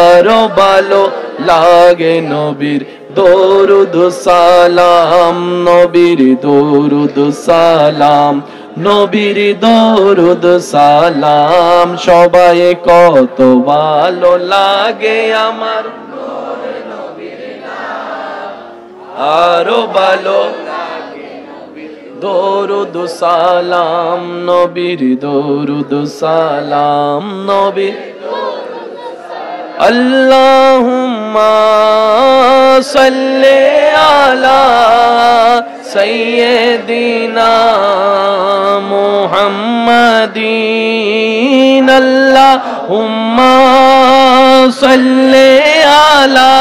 আরো ভালো লাগে নবীর দরুদ সালাম, নবীর দরুদ সালাম, নবীর দরুদ সালাম। সবাই কত ভালো লাগে আমার আরো ভালো দরুদ সালাম, নবীর দরুদ সালাম, নবীর আল্লাহুম্মা সাল্লি আলা সাইয়্যিদিনা মুহাম্মাদিন, আল্লাহুম্মা সাল্লি আলা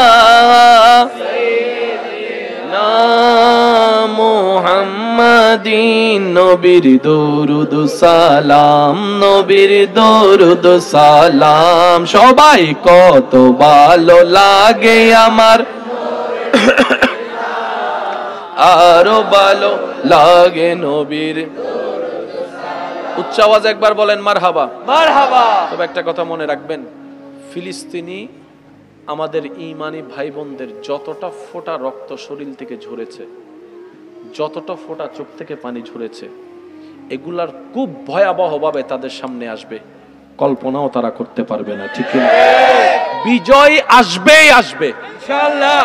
মুহাম্মাদিন, নবীর দরুদ সালাম, নবীর দরুদ সালাম। সবাই কত ভালো লাগে আমার আরো ভালো লাগে নবীর। উচ্চ আওয়াজ একবার বলেন মারহাবা, মারহাবা। তবে একটা কথা মনে রাখবেন, ফিলিস্তিনি আমাদের ঈমানি ভাই বোনদের যতটা ফোঁটা রক্ত শরীর থেকে ঝরেছে, যতটা ফোঁটা চোখ থেকে পানি ঝরেছে, এগুলার খুব ভয়াবহভাবে তাদের সামনে আসবে, কল্পনাও তারা করতে পারবে না। ঠিক না? বিজয় আসবেই আসবে ইনশাআল্লাহ,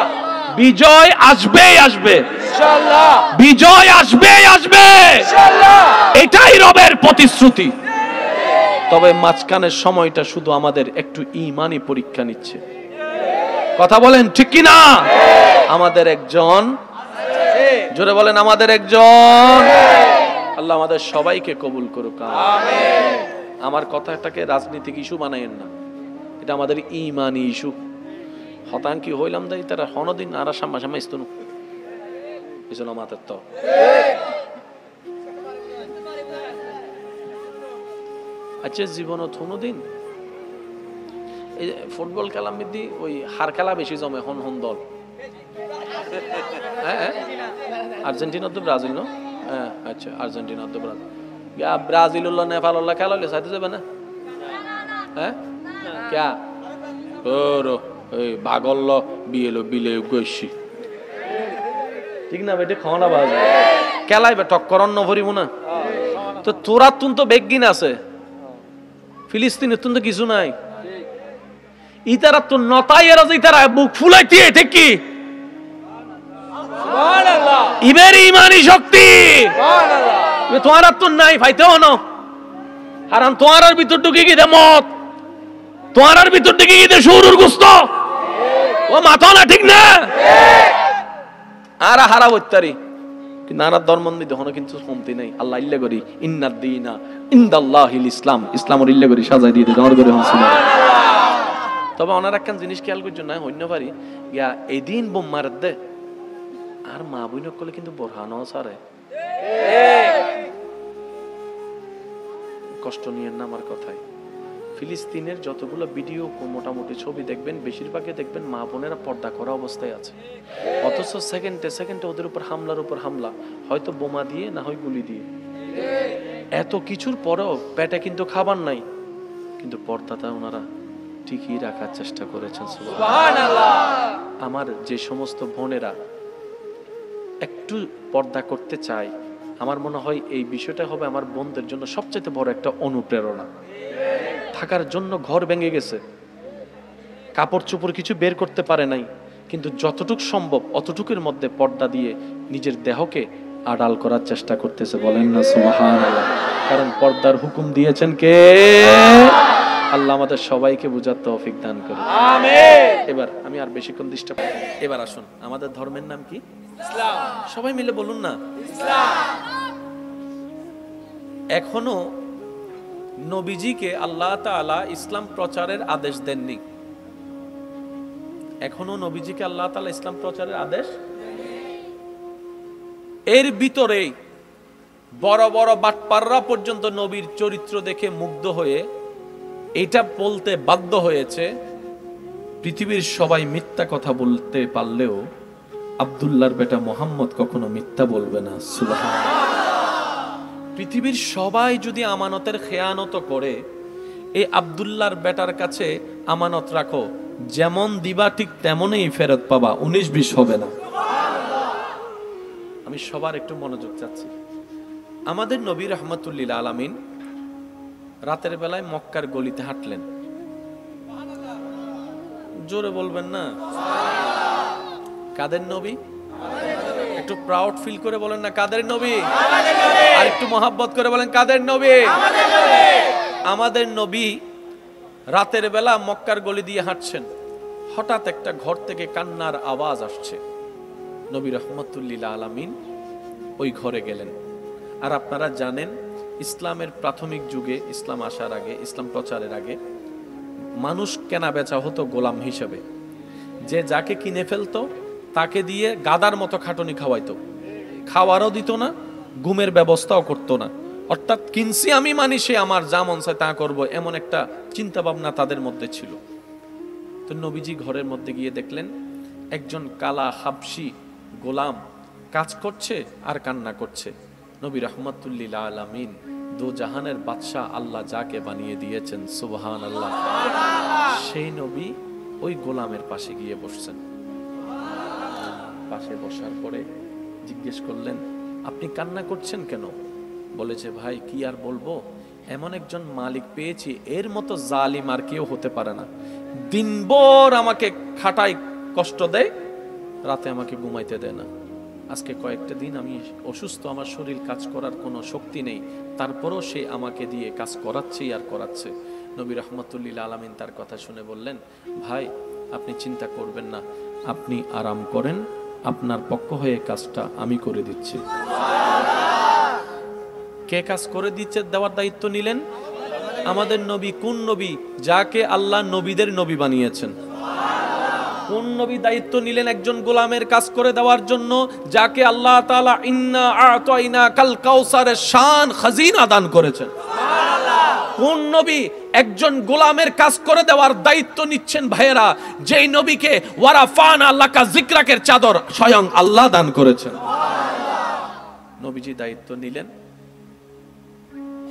বিজয় আসবেই আসবে ইনশাআল্লাহ, বিজয় আসবেই আসবে ইনশাআল্লাহ। এটাই রবের প্রতিশ্রুতি। তবে মাঝখানের সময়টা শুধু আমাদের একটু ঈমানি পরীক্ষা নিচ্ছে। কথা বলেন ঠিক কি না? আমাদের একজন, জোরে বলেন আমাদের একজন। আল্লাহ আমাদের সবাইকে কবুল করুক, আমিন। আমার কথাটাকে রাজনীতিক ইস্যু বানায়েন না, এটা আমাদের ঈমানি ইস্যু। হতাঙ্কি হইলাম দাই তারা হনদিন আর সাম্মা সাম্মা ইস্তনু ইসলাম মাতের তো আচ্ছা জীবনও থুনুদিন এই ফুটবল খেলা মিদি ওই হার খেলা বেশি জমে হন হন দল। হ্যাঁ আর্জেন্টিনা তো ব্রাজিল ন? হ্যাঁ আচ্ছা আর্জেন্টিনা তো ব্রাজিল, ব্রাজিল উল্লাহ নেপাল উল্লাহ খেলা হলে চাইতে যাবে না? হ্যাঁ ক্যা ওরো এই বাগল্ল বিয়েলো বিলে গৈছি ঠিক না বেটে খাওয়া না বাজে খেলাইবে টক্কর অন্য ভরিব না তো তোরা তুন তো বেগিন আছে, ফিলিস্তিনের তুন তো কিছু নাই। ইতারা তো নতাই এরা যে ইতারা বুক ফুলাইতে ঠিক কি সুবহানাল্লাহ ইবের ইমানি শক্তি তোমার আর তো নাই ভাইতেও না কারণ তোমার আর ভিতর ঢুকে গিয়ে মত, তোমার আর ভিতর ঢুকে গিয়ে শুরুর গুস্ত ও মাথা না ঠিক না আর হারা বইতারি নানা ধর্ম তখন কিন্তু কমতি নাই। আল্লাহ ইল্লে করি ইন্নাদ্দিনা ইনদাল্লাহিল ইসলাম, ইসলামের ইল্লে করি সাজাই দিয়ে তোমার করে হনছিল। তবে ওনার একখান জিনিস খেয়াল করছো না হইন্য পারি ইয়া এদিন বোম মার দে আর মা বই নকলে কিন্তু বোরহানো সারে কষ্ট নিয়েন না আমার কথায়। ফিলিস্তিনের যতগুলো ভিডিও মোটামুটি ছবি দেখবেন বেশিরভাগই দেখবেন মা বোনেরা পর্দা করা অবস্থায় আছে, অথচ সেকেন্ডে সেকেন্ডে ওদের উপর হামলার উপর হামলা, হয়তো বোমা দিয়ে না হয় গুলি দিয়ে। এত কিছুর পরেও পেটে কিন্তু খাবার নাই, কিন্তু পর্দাটা ওনারা ঠিকই রাখার চেষ্টা করেছেন। সুবহানাল্লাহ। আমার যে সমস্ত বোনেরা একটু পর্দা করতে চায়, আমার মনে হয় এই বিষয়টা হবে আমার বোনদের জন্য সবচেয়ে বড় একটা অনুপ্রেরণা। থাকার জন্য ঘর ভেঙে গেছে, কাপড় চোপড় কিছু বের করতে পারে নাই, কিন্তু যতটুকু সম্ভব অতটুকুর মধ্যে পর্দা দিয়ে নিজের দেহকে আড়াল করার চেষ্টা করতেছে। বলেন না সুবহানাল্লাহ। কারণ পর্দার হুকুম দিয়েছেন কে? আল্লাহ আমাদের সবাইকে বুঝার তৌফিক দান করুন, আমিন। এবার আমি আর বেশিক্ষণ ডিস্টার্ব, এবার আসুন, আমাদের ধর্মের নাম কি? ইসলাম। সবাই মিলে বলুন না ইসলাম। এখনো নবীজিকে আল্লাহ তাআলা ইসলাম প্রচারের আদেশ দেননি। এখনো নবীজিকে আল্লাহ তাআলা ইসলাম প্রচারের আদেশ, এর ভিতরেই বড় বড় বাটপাররা পর্যন্ত নবীর চরিত্র দেখে মুগ্ধ হয়ে এটা বলতে বাধ্য হয়েছে, পৃথিবীর সবাই মিথ্যা কথা বলতে পারলেও আব্দুল্লাহর বেটা মুহাম্মদ কখনো মিথ্যা বলবে না। সুবহানাল্লাহ। পৃথিবীর সবাই যদি আমানতের খেয়ানত করে, এই আব্দুল্লাহর বেটার কাছে আমানত রাখো, যেমন দিবা ঠিক তেমনই ফেরত পাবা, 19-20 হবে না। আমি সবার একটু মনোযোগ চাচ্ছি। আমাদের নবী রাহমাতুল্লিল আলামিন রাতের বেলায় মক্কার গলিতে হাঁটলেন। জোরে বলবেন না কাদের নবী? একটু প্রাউড ফিল করে বলেন না কাদের নবী? আর একটু মহাব্বত করে বলেন কাদের নবী? আমাদের নবী রাতের বেলা মক্কার গলি দিয়ে হাঁটছেন, হঠাৎ একটা ঘর থেকে কান্নার আওয়াজ আসছে। নবী রাহমাতুল্লিল আলামিন ওই ঘরে গেলেন। আর আপনারা জানেন ইসলামের প্রাথমিক যুগে, ইসলাম আসার আগে, ইসলাম প্রচারের আগে মানুষ কেনা বেচা হতো গোলাম হিসেবে। যে যাকে কিনে ফেলতো তাকে দিয়ে গাদার মতো খাটুনি খাওয়াইতো, খাওয়ারও দিত না, ঘুমের ব্যবস্থাও করতো না। অর্থাৎ কিনছি আমি মানি সে আমার যা মন চায় তা করবো, এমন একটা চিন্তা ভাবনা তাদের মধ্যে ছিল। তো নবীজি ঘরের মধ্যে গিয়ে দেখলেন একজন কালা হাবশি গোলাম কাজ করছে আর কান্না করছে। নবী রাহমাতুল্লিল আলামিন দো জাহানের বাদশাহ আল্লাহ যাকে বানিয়ে দিয়েছেন, সুবহানাল্লাহ, সেই নবী ওই গোলামের পাশে গিয়ে বসছেন। পাশে বসার পরে জিজ্ঞেস করলেন, আপনি কান্না করছেন কেন? বলে যে ভাই কি আর বলবো, এমন একজন মালিক পেয়েছি, এর মতো জালিম আর কেউ হতে পারে না। দিনভর আমাকে খাটায়, কষ্ট দেয়, রাতে আমাকে ঘুমাইতে দেয় না। আজকে কয়েকটা দিন আমি অসুস্থ, আমার শরীর কাজ করার কোনো শক্তি নেই, তারপরও সে আমাকে দিয়ে কাজ করাচ্ছেই আর করাচ্ছে। নবী রাহমাতুল্লিল আলামিন তার কথা শুনে বললেন, ভাই আপনি চিন্তা করবেন না, আপনি আরাম করেন, আপনার পক্ষ হয়ে কাজটা আমি করে দিচ্ছি। কে কাজ করে দিচ্ছে, দেওয়ার দায়িত্ব নিলেন? আমাদের নবী। কোন নবী? যাকে আল্লাহ নবীদের নবী বানিয়েছেন। কোন নবী দায়িত্ব নিলেন একজন গোলামের কাজ করে দেওয়ার জন্য, যাকে আল্লাহ তাআলা ইন্না আ'তাইনা কাল কাউসারের শান খাজিনা দান করেছেন। কোন নবী একজন গোলামের কাজ করে দেওয়ার দায়িত্ব নিচ্ছেন ভাইয়েরা, যেই নবীকে ওয়ারাফানা লাকা যিকরাকের চাদর স্বয়ং আল্লাহ দান করেছেন। নবীজি দায়িত্ব নিলেন,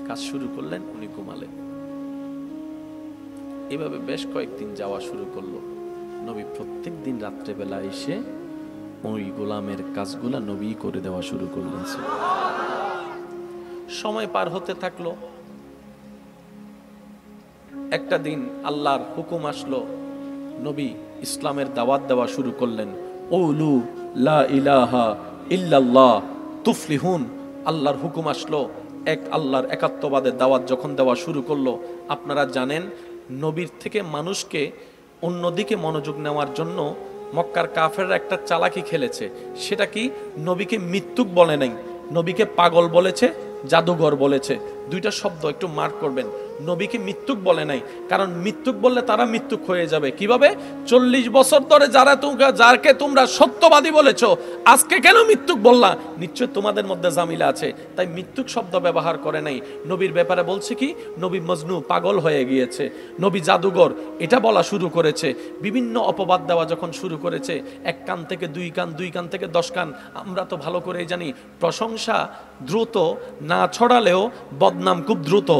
কাজ শুরু করলেন, উনি ঘুমালেন। এভাবে বেশ কয়েকদিন যাওয়া শুরু করলো। নবী প্রত্যেক দিন রাত্রেবেলা এসে ওই গোলামের কাজগুলা নবী করে দেওয়া শুরু করলেন। সময় পার হতে থাকলো। একটা দিন আল্লাহর হুকুম আসলো, নবী ইসলামের দাওয়াত দেওয়া শুরু করলেন। ওলু লা ইলাহা ইল্লাল্লাহ তুফলিহুন। আল্লাহর হুকুম আসলো, এক আল্লাহর একাত্মবাদের দাওয়াত যখন দেওয়া শুরু করলো, আপনারা জানেন নবীর থেকে মানুষকে অন্যদিকে মনোযোগ নেওয়ার জন্য মক্কার কাফেররা একটা চালাকি খেলেছে। সেটা কি? নবীকে মৃত্যুক বলে নাই, নবীকে পাগল বলেছে, জাদুঘর বলেছে। দুইটা শব্দ একটু মার্ক করবেন। নবীকে মৃত্যুক বলে নাই, কারণ মৃত্যুক বললে তারা মৃত্যুক হয়ে যাবে। কিভাবে? 40 বছর ধরে যারকে তোমরা সত্যবাদী বলেছো, আজকে কেন মৃত্যুক বললা? নিশ্চয় তোমাদের মধ্যে জামিলা আছে, তাই মৃত্যুক শব্দ ব্যবহার করে নাই। নবীর ব্যাপারে বলছে কি? নবী মজনু, পাগল হয়ে গিয়েছে, নবী জাদুঘর, এটা বলা শুরু করেছে। বিভিন্ন অপবাদ দেওয়া যখন শুরু করেছে, এক কান থেকে দুই কান, দুই কান থেকে 10 কান। আমরা তো ভালো করেই জানি প্রশংসা দ্রুত না ছড়ালেও বদনাম খুব দ্রুত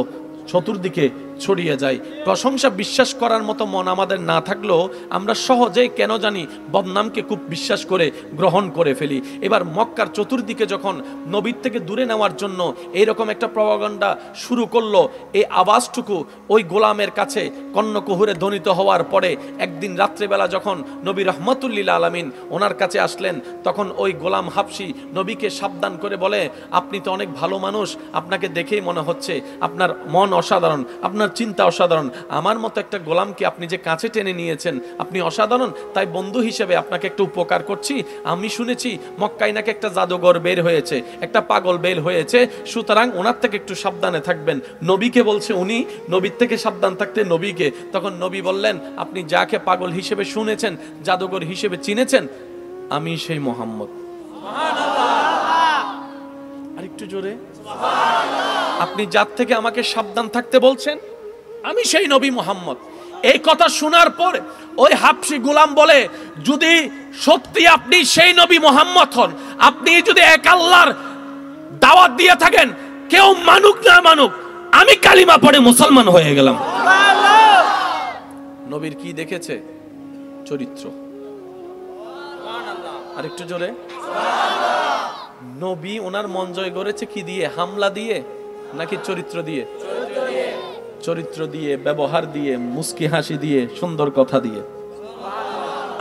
চতুর্দিকে ছড়িয়ে যায়। প্রশংসা বিশ্বাস করার মতো মন আমাদের না থাকলেও আমরা সহজেই কেন জানি বদনামকে খুব বিশ্বাস করে গ্রহণ করে ফেলি। এবার মক্কার চতুর্দিকে যখন নবীর থেকে দূরে নেওয়ার জন্য এইরকম একটা প্রপাগান্ডা শুরু করলো, এই আওয়াজটুকু ওই গোলামের কাছে কর্ণকুহুরে ধ্বনিত হওয়ার পরে একদিন রাত্রেবেলা যখন নবী রহমতুল্লিল আলামিন ওনার কাছে আসলেন, তখন ওই গোলাম হাবশি নবীকে সাবধান করে বলে, আপনি তো অনেক ভালো মানুষ, আপনাকে দেখেই মনে হচ্ছে আপনার মন অসাধারণ, আপনার চিন্তা অসাধারণ। আমার মতো একটা গোলামকে আপনি যে কাছে টেনে নিয়েছেন, আপনি অসাধারণ। তাই বন্ধু হিসেবে আপনাকে একটু উপকার করছি। আমি শুনেছি মক্কায় নাকি একটা জাদুঘর বের হয়েছে, একটা পাগল বের হয়েছে, সুতরাং ওনার থেকে একটু সাবধানে থাকবেন। নবীকে বলছে উনি, নবীর থেকে সাবধান থাকতে নবীকে। তখন নবী বললেন, আপনি যাকে পাগল হিসেবে শুনেছেন, জাদুঘর হিসেবে চিনেছেন, আমি সেই মোহাম্মদ। আর একটু জোরে, আপনি যার থেকে আমাকে সাবধান থাকতে বলছেন, আমি সেই নবী মুহাম্মদ। এই কথা শোনার পর ওই হাবশী গোলাম বলে, যদি সত্যি আপনি সেই নবী মুহাম্মদ হন, আপনি যদি এক আল্লাহর দাওয়াত দিয়ে থাকেন, কেউ মানুক না মানুক, আমি কালিমা পড়ে মুসলমান হয়ে গেলাম। নবীর কি দেখেছে? চরিত্র। আর একটু জোরে, নবী ওনার মন জয় করেছে কি দিয়ে? হামলা দিয়ে নাকি চরিত্র দিয়ে? চরিত্র দিয়ে, ব্যবহার দিয়ে, মুস্কি হাসি দিয়ে, সুন্দর কথা দিয়ে।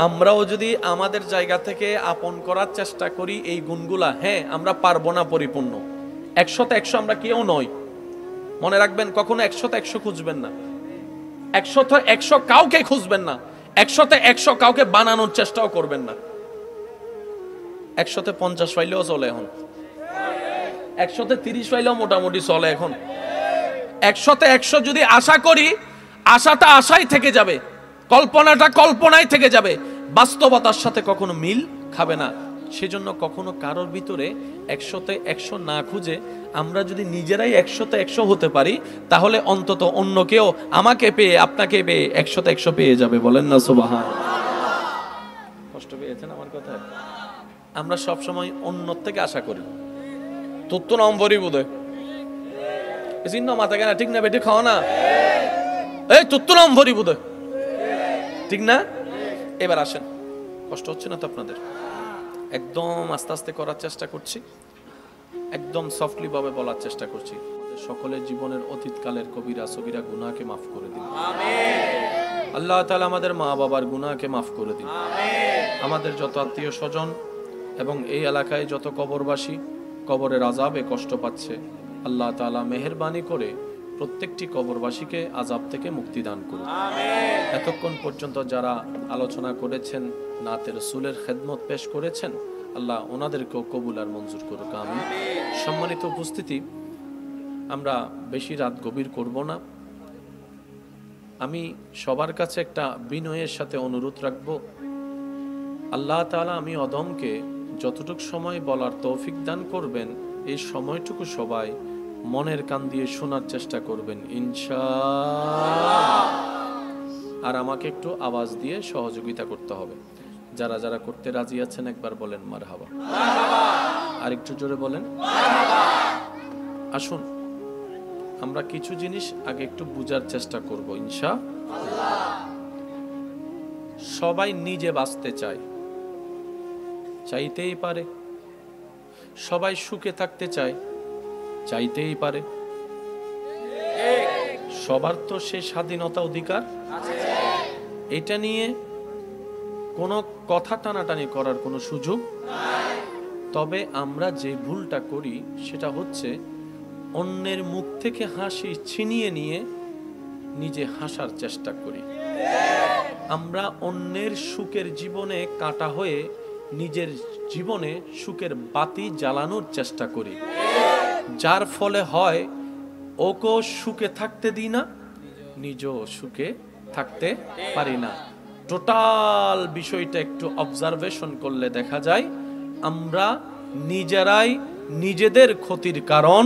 আমরাও যদি আমাদের জায়গা থেকে আপন করার চেষ্টা করি এই গুণগুলা, হ্যাঁ আমরা পারবো না পরিপূর্ণ, 100তে 100 আমরা কেউ নই। মনে রাখবেন, কখনো 100তে 100 খুঁজবেন না, 100তে 100 কাউকে খুঁজবেন না, 100তে 100 কাউকে বানানোর চেষ্টাও করবেন না। 100তে 50 পাইলেও চলে এখন, 100তে 30 পাইলেও মোটামুটি চলে এখন। 100তে 100 যদি আশা করি, আশাটা আশাই থেকে যাবে, কল্পনাটা কল্পনাই থেকে যাবে, বাস্তবতার সাথে কখনো মিল খাবে না। সেজন্য কখনো কারোর ভিতরে 100তে 100 না খুঁজে আমরা যদি নিজেরাই 100তে 100 হতে পারি, তাহলে অন্তত অন্য কেউ আমাকে পেয়ে, আপনাকে পেয়ে 100তে 100 পেয়ে যাবে। বলেন না সুবহানাল্লাহ? কষ্ট পেয়েছেন আমার কথা? আমরা সব সময় অন্য থেকে আশা করি, তোর তো নম্বরই বোধহয় চিহ্ন মাথা কেনা, ঠিক না বেটে খাও না, এই তোর তো নম্বরই বোধহয়, ঠিক না? এবার আসেন, কষ্ট হচ্ছে না তো আপনাদের? একদম আস্তে আস্তে করার চেষ্টা করছি, একদম সফটলি ভাবে বলার চেষ্টা করছি। সকলের জীবনের অতীতকালের কবিরা সগীরা গুনাহকে মাফ করে দিন, আমিন। আল্লাহ তাআলা আমাদের মা বাবার গুনাহকে মাফ করে দিন, আমিন। আমাদের যত আত্মীয় স্বজন এবং এই এলাকায় যত কবরবাসী কবরের আযাবে কষ্ট পাচ্ছে, আল্লাহ তাআলা মেহেরবানি করে প্রত্যেকটি কবরবাসীকে আযাব থেকে মুক্তি দান করুন, আমিন। এতক্ষণ পর্যন্ত যারা আলোচনা করেছেন, নাতে রাসূলের খেদমত পেশ করেছেন, আল্লাহ ওনাদেরকেও কবুল আর মঞ্জুর করুক, আমিন। সম্মানিত উপস্থিতি, আমরা বেশি রাত গভীর করব না। আমি সবার কাছে একটা বিনয়ের সাথে অনুরোধ রাখব, আল্লাহ তাআলা আমি অদমকে যতটুকু সময় বলার তৌফিক দান করবেন, এই সময়টুকু সবাই মনের কান দিয়ে শোনার চেষ্টা করবেন ইনশাআল্লাহ। আর আমাকে একটু আওয়াজ দিয়ে সহযোগিতা করতে হবে। যারা যারা করতে রাজি আছেন একবার বলেন মারহাবা, আর একটু জোরে বলেন মারহাবা। আসুন আমরা কিছু জিনিস আগে একটু বুঝার চেষ্টা করব ইনশাআল্লাহ। সবাই নিজে বাঁচতে চায়, চাইতেই পারে। সবাই সুখে থাকতে চায়, চাইতেই পারে। সবার তো সেই স্বাধীনতা অধিকার আছে, এটা নিয়ে কোনো কথা টানাটানি করার কোনো সুযোগ নাই। তবে আমরা যে ভুলটা করি সেটা হচ্ছে অন্যের মুখ থেকে হাসি ছিনিয়ে নিয়ে নিজে হাসার চেষ্টা করি। আমরা অন্যের সুখের জীবনে কাঁটা হয়ে নিজের জীবনে সুখের বাতি জ্বালানোর চেষ্টা করি, যার ফলে হয় ওকেও সুখে থাকতে দিই না, নিজেও সুখে থাকতে পারি না। টোটাল বিষয়টা একটু অবজারভেশন করলে দেখা যায় আমরা নিজেরাই নিজেদের ক্ষতির কারণ,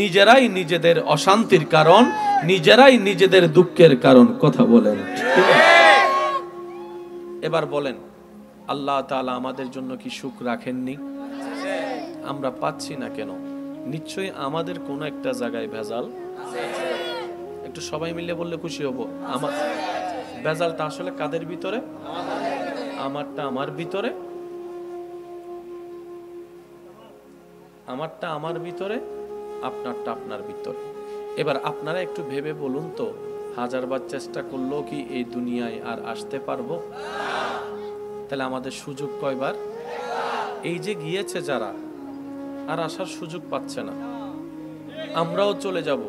নিজেরাই নিজেদের অশান্তির কারণ, নিজেরাই নিজেদের দুঃখের কারণ। কথা বলেন। এবার বলেন, আল্লাহ তাআলা আমাদের জন্য কি সুখ রাখেননি? আমরা পাচ্ছি না কেন? নিশ্চয়ই আমাদের কোনো একটা জায়গায় ভেজাল। একটু সবাই মিলে বললে খুশি হব। আমার ভেজালটা আসলে কাদের ভিতরে? আমারটা আমার ভিতরে, আমারটা আমার ভিতরে, আপনারটা আপনার ভিতরে। এবার আপনারা একটু ভেবে বলুন তো, হাজারবার চেষ্টা করলেও কি এই দুনিয়ায় আর আসতে পারবো? তাহলে আমাদের সুযোগ কয়বার? এই যে গিয়েছে যারা, আর আসার সুযোগ পাচ্ছে না। আমরাও চলে যাব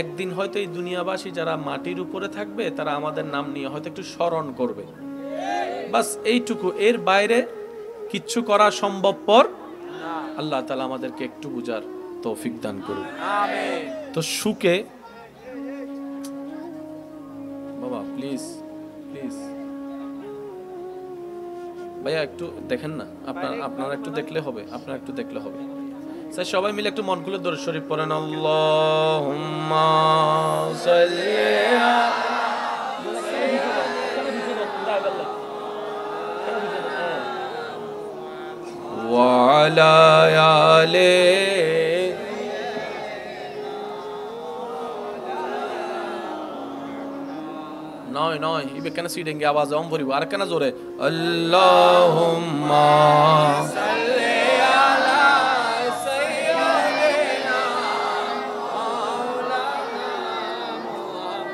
একদিন। হয়তো এই দুনিয়াবাসী যারা মাটির উপরে থাকবে তারা আমাদের নাম নিয়ে হয়তো একটু স্মরণ করবে, বাস এইটুকু। এর বাইরে কিচ্ছু করা সম্ভবপর। আল্লাহ তাআলা আমাদেরকে একটু বুঝার তৌফিক দান করুন। তো সুখে বাবা প্লিজ প্লিজ ভাইয়া একটু দেখেন না, আপনারা একটু দেখলে হবে, আপনারা একটু দেখলে হবে। স্যার সবাই মিলে একটু মন খুলে দরুদ শরীফ পড়েন। আল্লাহুম্মা সাল্লি ওয়া আলা আলি নয় নয় ইবে কেন সিডেঙ্গে আওয়াজ অম ভরিব আর কেন জোরে আল্লাহুম্মা সাল্লি আলা সাইয়্যিদিনা মাওলানা মুহাম্মদ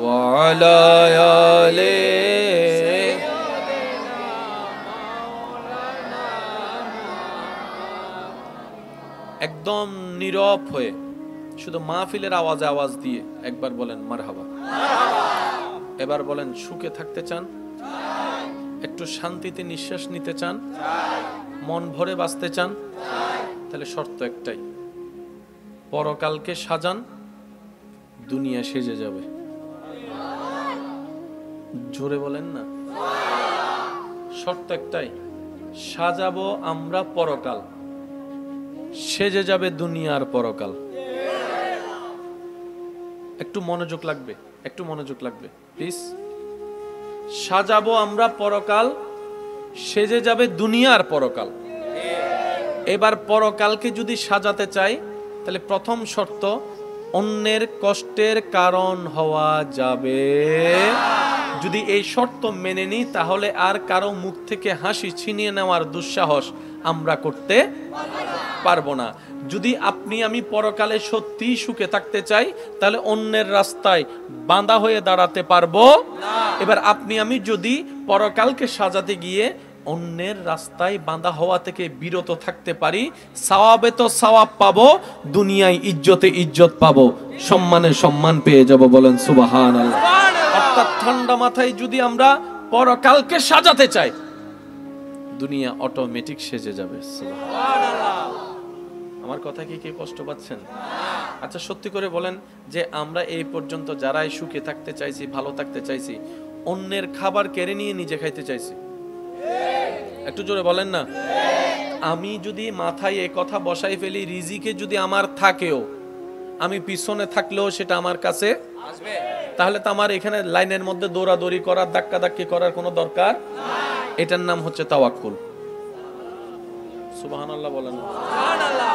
ওয়া আলা আলি সাইয়্যিদিনা মাওলানা মুহাম্মদ। একদম নীরব হয়ে শুধু মাহফিলের আওয়াজে আওয়াজ দিয়ে একবার বলেন মারহাবা। এবার বলেন, সুখে থাকতে চান? একটু শান্তিতে নিঃশ্বাস নিতে চান? মন ভরে বাঁচতে চান? তাহলে শর্ত একটাই, পরকালকে সাজান, দুনিয়া সেজে যাবে। জোরে বলেন না। শর্ত একটাই, সাজাবো আমরা পরকাল, সেজে যাবে দুনিয়ার পরকাল। একটু মনোযোগ লাগবে, একটু মনোযোগ লাগবে প্লিজ। সাজাবো আমরা পরকাল, সেজে যাবে দুনিয়ার পরকাল। এবার পরকালকে যদি সাজাতে চাই তাহলে প্রথম শর্ত, অন্যের কষ্টের কারণ হওয়া যাবে। যদি এই শর্ত মেনে নিই তাহলে আর কারো মুখ থেকে হাসি ছিনিয়ে নেওয়ার দুঃসাহস আমরা করতে পারবো না। যদি আপনি আমি পরকালে সত্যি সুখে থাকতে চাই তাহলে অন্যের রাস্তায় বাঁধা হয়ে দাঁড়াতে পারবো না। এবার আপনি আমি যদি পরকালকে সাজাতে গিয়ে অন্যের রাস্তায় বাঁধা হওয়া থেকে বিরত থাকতে পারি, সওয়াবে তো সওয়াব পাবো, দুনিয়ায় ইজ্জতে ইজ্জত পাবো, সম্মানে সম্মান পেয়ে যাব। বলেন সুবহানাল্লাহ। অর্থাৎ ঠান্ডা মাথায় যদি আমরা পরকালকে সাজাতে চাই, দুনিয়া অটোমেটিক সেজে যাবে। সুবহানাল্লাহ। আমার কথা কি কে কষ্ট পাচ্ছেন? আচ্ছা সত্যি করে বলেন যে আমরা এই পর্যন্ত যারাই সুখে থাকতে চাইছি, ভালো থাকতে চাইছি, অন্যের খাবার কেড়ে নিয়ে নিজে খাইতে চাইছি? একটু জোরে বলেন না। আমি যদি মাথায় এই কথা বসাই ফেলি, রিজিকে যদি আমার থাকেও, আমি পিছনে থাকলেও সেটা আমার কাছে আসবে, তাহলে তো আমার এখানে লাইনের মধ্যে দৌড়াদৌড়ি করার, ধাক্কাধাক্কি করার কোনো দরকার নাই। এটার নাম হচ্ছে তাওয়াক্কুল। সুবহানাল্লাহ বলেন। সুবহানাল্লাহ।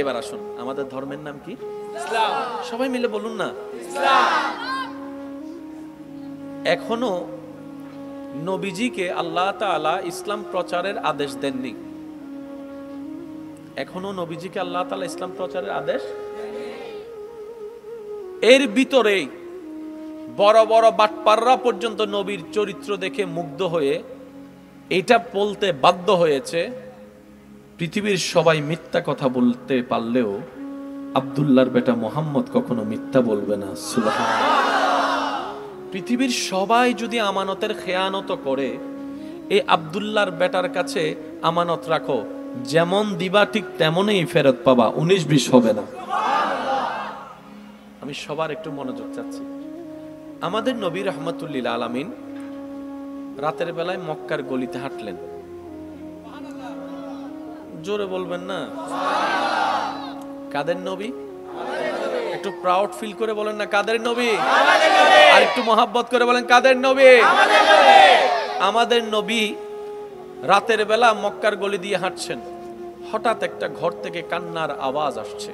এবার আসুন, আমাদের ধর্মের নাম কি? ইসলাম। সবাই মিলে বলুন না, ইসলাম। এখনো নবীজিকে আল্লাহ তাআলা ইসলাম প্রচারের আদেশ দেননি। এখনো নবীজিকে আল্লাহ তাআলা ইসলাম প্রচারের আদেশ। এর ভিতরেই বড় বড় বাটপাররা পর্যন্ত নবীর চরিত্র দেখে মুগ্ধ হয়ে এটা বলতে বাধ্য হয়েছে পৃথিবীর সবাই মিথ্যা কথা বলতে পারলেও আব্দুল্লাহর বেটা মোহাম্মদ কখনো মিথ্যা বলবে না। সুবহানাল্লাহ। পৃথিবীর সবাই যদি আমানতের খেয়ানত করে, এই আব্দুল্লাহর বেটার কাছে আমানত রাখো, যেমন দিবা ঠিক তেমনই ফেরত পাবা, 19-20 হবে না। আমি সবার একটু মনোযোগ চাচ্ছি। আমাদের নবী রাহমাতুল্লিল আলামিন রাতের বেলায় মক্কার গলিতে হাঁটলেন। জোরে বলবেন না? কাদের নবী? একটু প্রাউড ফিল করে বলেন না, কাদের নবী? আর একটু মহাব্বত করে বলেন, কাদের নবী? আমাদের নবী রাতের বেলা মক্কার গলি দিয়ে হাঁটছেন। হঠাৎ একটা ঘর থেকে কান্নার আওয়াজ আসছে।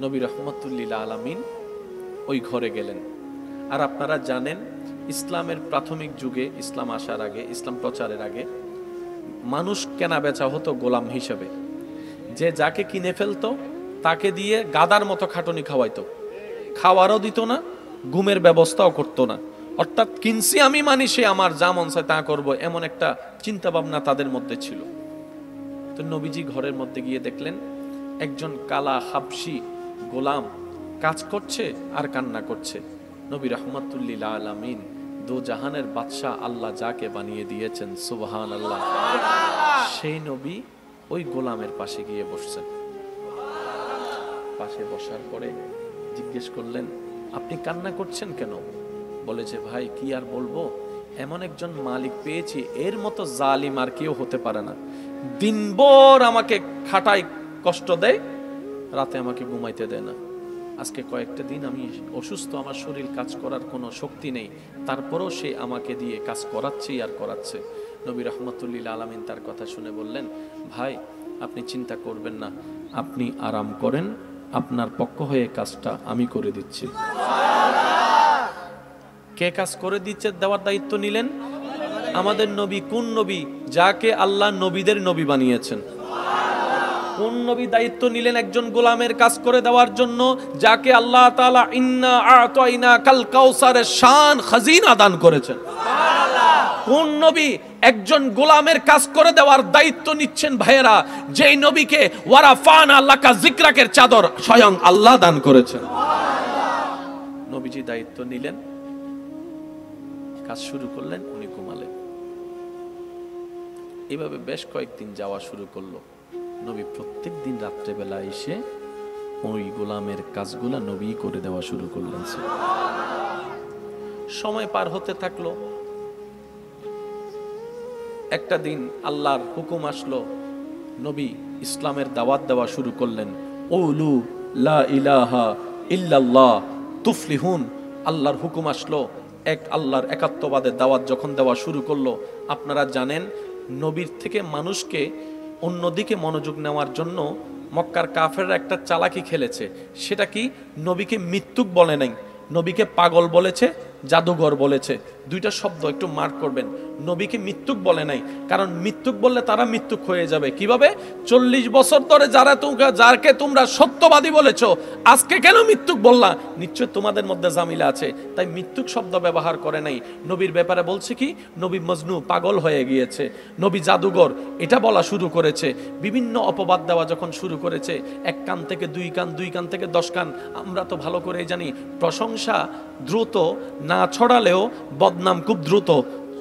নবী রাহমাতুল্লিল আলামিন ওই ঘরে গেলেন। আর আপনারা জানেন, ইসলামের প্রাথমিক যুগে, ইসলাম আসার আগে, ইসলাম প্রচারের আগে মানুষ কেনা বেচা হতো গোলাম হিসেবে। যে যাকে কিনে ফেলতো তাকে দিয়ে গাদার মতো খাটুনি খাওয়াইতো, খাওয়ারও দিত না, ঘুমের ব্যবস্থাও করতো না। অর্থাৎ কিনছি আমি, মানি সে আমার যা মন চায় তা করবো, এমন একটা চিন্তা ভাবনা তাদের মধ্যে ছিল। তো নবীজি ঘরের মধ্যে গিয়ে দেখলেন একজন কালা হাবশি গোলাম কাজ করছে আর কান্না করছে। নবী রাহমাতুল্লিল আলামিন, দো জাহানের বাদশাহ আল্লাহ যাকে বানিয়ে দিয়েছেন, সুবহানাল্লাহ, সেই নবী ওই গোলামের পাশে গিয়ে বসছেন। পাশে বসার পরে জিজ্ঞেস করলেন, আপনি কান্না করছেন কেন? বলে যে, ভাই কি আর বলবো, এমন একজন মালিক পেয়েছি, এর মতো জালিম আর কেউ হতে পারে না। দিনভর আমাকে খাটায়, কষ্ট দেয়, রাতে আমাকে ঘুমাইতে দেয় না। আজকে কয়েকটা দিন আমি অসুস্থ, আমার শরীর কাজ করার কোনো শক্তি নেই, তারপরও সে আমাকে দিয়ে কাজ করাচ্ছেই আর করাচ্ছে। নবী রাহমাতুল্লিল আলামিন তার কথা শুনে বললেন, ভাই আপনি চিন্তা করবেন না, আপনি আরাম করেন, আপনার পক্ষ হয়ে কাজটা আমি করে দিচ্ছি। কে কাজ করে দিচ্ছে, দেওয়ার দায়িত্ব নিলেন? আমাদের নবী। কোন নবী? যাকে আল্লাহ নবীদের নবী বানিয়েছেন। কোন নবী দায়িত্ব নিলেন একজন গোলামের কাজ করে দেওয়ার জন্য, যাকে আল্লাহ তাআলা ইন্না আ'তাইনা কাল কাউসারের শান খাজিনা দান করেছেন? কোন নবী একজন গোলামের কাজ করে দেওয়ার দায়িত্ব নিচ্ছেন ভাইয়েরা, যেই নবীকে ওয়ারাফানা লাকা যিকরাকের চাদর স্বয়ং আল্লাহ দান করেছেন। নবীজি দায়িত্ব নিলেন, কাজ শুরু করলেন, উনি ঘুমালেন। এভাবে বেশ কয়েকদিন যাওয়া শুরু করলো। নবী প্রত্যেক দিন রাত্রেবেলা এসে ওই গোলামের কাজগুলা নবী করে দেওয়া শুরু করলেন। সময় পার হতে থাকলো। একটা দিন আল্লাহর হুকুম আসলো, নবী ইসলামের দাওয়াত দেওয়া শুরু করলেন। ওলু লা ইলাহা ইল্লাল্লাহ তুফলিহুন। আল্লাহর হুকুম আসলো, এক আল্লাহর একাত্মবাদের দাওয়াত যখন দেওয়া শুরু করলো, আপনারা জানেন নবীর থেকে মানুষকে অন্যদিকে মনোযোগ নেওয়ার জন্য মক্কার কাফেররা একটা চালাকি খেলেছে। সেটা কি? নবীকে মৃত্যুক বলে নাই, নবীকে পাগল বলেছে, জাদুঘর বলেছে। দুইটা শব্দ একটু মার্ক করবেন। নবীকে মৃত্যুক বলে নাই, কারণ মৃত্যুক বললে তারা মৃত্যুক হয়ে যাবে। কিভাবে? 40 বছর ধরে যাকে তোমরা সত্যবাদী বলেছো, আজকে কেন মৃত্যুক বললা? নিশ্চয় তোমাদের মধ্যে জামিলা আছে, তাই মৃত্যুক শব্দ ব্যবহার করে নাই। নবীর ব্যাপারে বলছে কি? নবী মজনু, পাগল হয়ে গিয়েছে, নবী জাদুঘর, এটা বলা শুরু করেছে। বিভিন্ন অপবাদ দেওয়া যখন শুরু করেছে, এক কান থেকে 2 কান, 2 কান থেকে 10 কান। আমরা তো ভালো করেই জানি, প্রশংসা দ্রুত না ছড়ালেও বদনাম খুব দ্রুত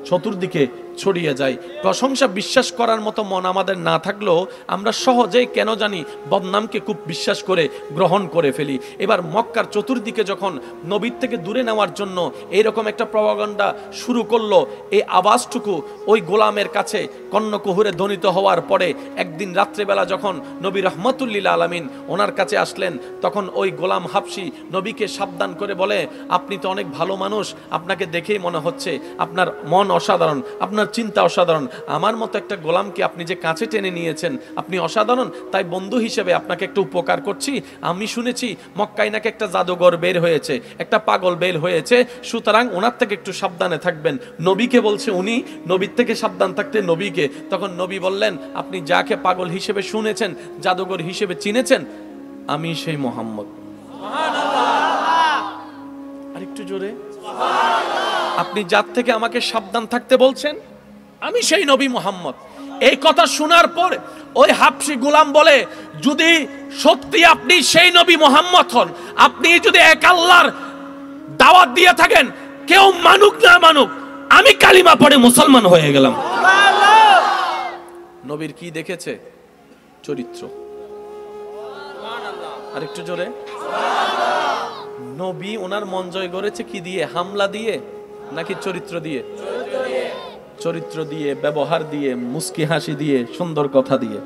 চতুর্দিকে ছড়িয়ে যায়। প্রশংসা বিশ্বাস করার মতো মন আমাদের না থাকলেও আমরা সহজেই কেন জানি বদনামকে খুব বিশ্বাস করে গ্রহণ করে ফেলি। এবার মক্কার চতুর্দিকে যখন নবীর থেকে দূরে নেওয়ার জন্য এইরকম একটা প্রপাগান্ডা শুরু করলো, এই আওয়াজটুকু ওই গোলামের কাছে কর্ণকুহুরে ধ্বনিত হওয়ার পরে একদিন রাত্রেবেলা যখন নবী রাহমাতুল্লিল আলামিন ওনার কাছে আসলেন, তখন ওই গোলাম হাবশি নবীকে সাবধান করে বলে, আপনি তো অনেক ভালো মানুষ, আপনাকে দেখেই মনে হচ্ছে আপনার মন অসাধারণ, আপনার চিন্তা অসাধারণ। আমার মতো একটা গোলামকে আপনি যে কাছে টেনে নিয়েছেন, আপনি অসাধারণ। তাই বন্ধু হিসেবে আপনাকে একটা উপকার করছি। আমি শুনেছি মক্কায় নাকি একটা জাদুঘর বের হয়েছে, একটা পাগল বের হয়েছে, সুতরাং ওনার থেকে একটু সাবধানে থাকবেন। নবীকে বলছে উনি, নবীর থেকে সাবধান থাকতে নবীকে। তখন নবী বললেন, আপনি যাকে পাগল হিসেবে শুনেছেন, জাদুঘর হিসেবে চিনেছেন, আমি সেই মোহাম্মদ। আরেকটু জোরে। আপনি যার থেকে আমাকে সাবধান থাকতে বলছেন, আমি সেই নবী মুহাম্মদ। এই কথা শোনার পর ওই হাবশী গোলাম বলে, যদি সত্যি আপনি সেই নবী মুহাম্মদ হন, আপনি যদি এক আল্লাহর দাওয়াত দিয়ে থাকেন, কেউ মানুক না মানুক, আমি কালিমা পড়ে মুসলমান হয়ে গেলাম। নবীর কি দেখেছে? চরিত্র। আরেকটু জোরে। নবী ওনার মন জয় করেছে কি দিয়ে? হামলা দিয়ে নাকি চরিত্র দিয়ে? চরিত্র দিয়ে, ব্যবহার দিয়ে, মুস্কি হাসি দিয়ে, সুন্দর কথা দিয়ে।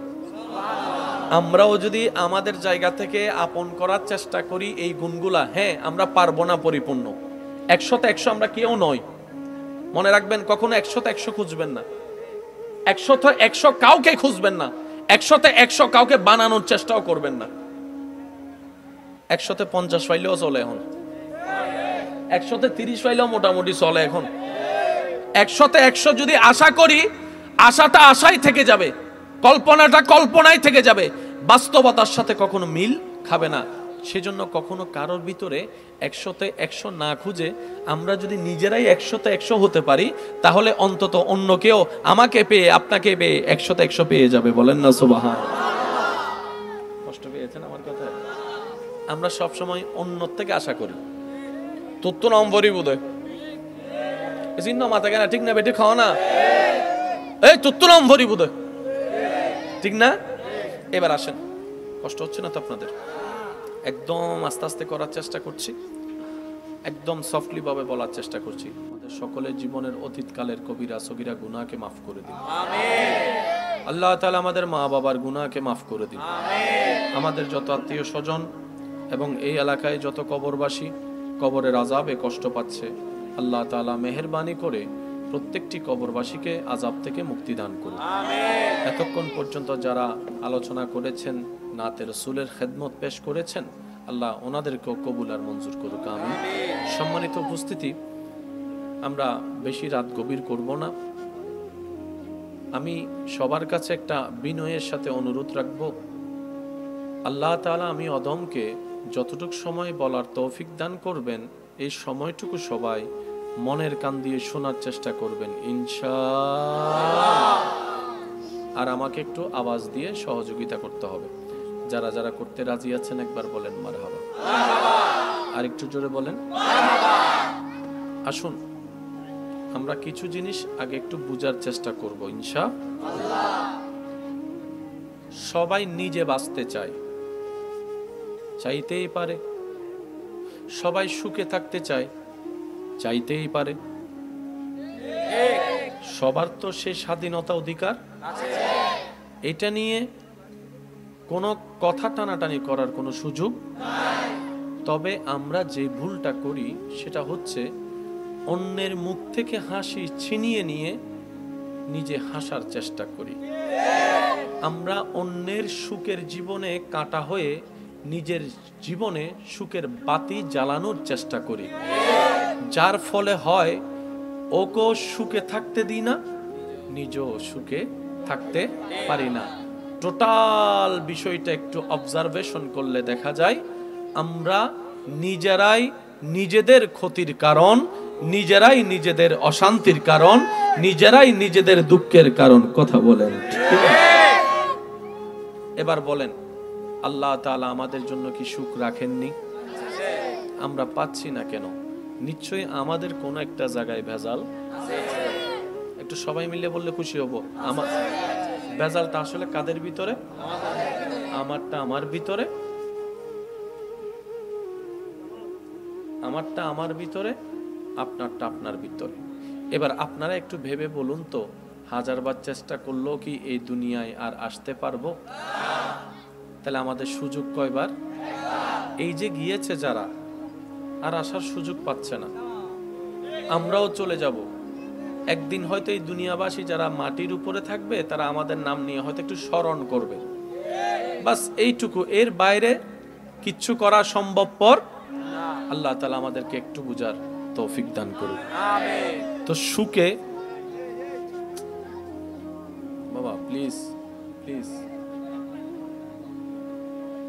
আমরাও যদি আমাদের জায়গা থেকে আপন করার চেষ্টা করি এই গুণগুলা, হ্যাঁ আমরা পারবো না পরিপূর্ণ, 100তে 100 আমরা কেউ নই। মনে রাখবেন, কখনো 100তে 100 খুঁজবেন না, 100তে 100 কাউকে খুঁজবেন না, 100তে 100 কাউকে বানানোর চেষ্টাও করবেন না। 100তে 50 পাইলেও চলে এখন, 100তে 30 পাইলেও মোটামুটি চলে এখন। 100তে 100 যদি আশা করি, আশাটা আশাই থেকে যাবে, কল্পনাটা কল্পনাই থেকে যাবে, বাস্তবতার সাথে কখনো মিল খাবে না। সেজন্য কখনো কারোর ভিতরে 100তে 100 না খুঁজে আমরা যদি নিজেরাই 100তে 100 হতে পারি, তাহলে অন্তত অন্য কেউ আমাকে পেয়ে, আপনাকে পেয়ে 100তে 100 পেয়ে যাবে। বলেন না সুবহান। কষ্ট পেয়েছেন আমার কথা? আমরা সব সময় অন্য থেকে আশা করি। তোর তো নম্বরই বোধহয় চিহ্ন মাথা কেনা, ঠিক না বেটে? খাও না, এই তোর তো নম্বরই বোধহয়, ঠিক না? এবার আসেন, কষ্ট হচ্ছে না তো আপনাদের? একদম আস্তে আস্তে করার চেষ্টা করছি, একদম সফটলি ভাবে বলার চেষ্টা করছি। আমাদের সকলের জীবনের অতীতকালের কবিরা সগীরা গুনাহকে মাফ করে দিন। আমিন। আল্লাহ তাআলা আমাদের মা বাবার গুনাহকে মাফ করে দিন। আমিন। আমাদের যত আত্মীয় স্বজন এবং এই এলাকায় যত কবরবাসী কবরের আযাবে কষ্ট পাচ্ছে, আল্লাহ তাআলা মেহেরবানি করে প্রত্যেকটি কবরবাসীকে আযাব থেকে মুক্তি দান করুন। আমিন। এতক্ষণ পর্যন্ত যারা আলোচনা করেছেন, নাতে রাসূলের খেদমত পেশ করেছেন, আল্লাহ ওনাদেরকেও কবুল আর মঞ্জুর করুক। আমিন। সম্মানিত উপস্থিতি, আমরা বেশি রাত গভীর করব না। আমি সবার কাছে একটা বিনয়ের সাথে অনুরোধ রাখব, আল্লাহ তাআলা আমি অদমকে যতটুকু সময় বলার তৌফিক দান করবেন, এই সময়টুকু সবাই মনের কান দিয়ে শোনার চেষ্টা করবেন ইনশাআল্লাহ। আর আমাকে একটু আওয়াজ দিয়ে সহযোগিতা করতে হবে। যারা যারা করতে রাজি আছেন একবার বলেন মারহাবা। আর একটু জোরে বলেন মারহাবা। আসুন আমরা কিছু জিনিস আগে একটু বুঝার চেষ্টা করব ইনশাআল্লাহ। সবাই নিজে বাঁচতে চায়, চাইতেই পারে। সবাই সুখে থাকতে চায়, চাইতেই পারে। সবার তো সেই স্বাধীনতা অধিকার আছে, এটা নিয়ে কোনো কথা টানাটানি করার কোনো সুযোগ নাই। তবে আমরা যে ভুলটা করি সেটা হচ্ছে অন্যের মুখ থেকে হাসি ছিনিয়ে নিয়ে নিজে হাসার চেষ্টা করি। আমরা অন্যের সুখের জীবনে কাঁটা হয়ে নিজের জীবনে সুখের বাতি জ্বালানোর চেষ্টা করি, যার ফলে হয় ওকেও সুখে থাকতে দিই না, নিজেও সুখে থাকতে পারি না। টোটাল বিষয়টা একটু অবজারভেশন করলে দেখা যায় আমরা নিজেরাই নিজেদের ক্ষতির কারণ, নিজেরাই নিজেদের অশান্তির কারণ, নিজেরাই নিজেদের দুঃখের কারণ। কথা বলেন ঠিক? এবার বলেন, আল্লাহ তাআলা আমাদের জন্য কি সুখ রাখেননি? আমরা পাচ্ছি না কেন? নিশ্চয়ই আমাদের কোনো একটা জায়গায় ভেজাল আছে। একটু সবাই মিলে বললে খুশি হব। আমার ভেজালটা আসলে কাদের ভিতরে? আমারটা আমার ভিতরে, আমারটা আমার ভিতরে, আপনারটা আপনার ভিতরে। এবার আপনারা একটু ভেবে বলুন তো, হাজারবার চেষ্টা করলেও কি এই দুনিয়ায় আর আসতে পারবো? তাহলে আমাদের সুযোগ কয়বার? এই যে গিয়েছে যারা, আর আসার সুযোগ পাচ্ছে না। আমরাও চলে যাব একদিন। হয়তো এই দুনিয়াবাসী যারা মাটির উপরে থাকবে তারা আমাদের নাম নিয়ে হয়তো একটু স্মরণ করবে, বাস এইটুকু। এর বাইরে কিচ্ছু করা সম্ভবপর না। আল্লাহ তাআলা আমাদেরকে একটু বুঝার তৌফিক দান করুন। আমিন। তো সুখে বাবা প্লিজ প্লিজ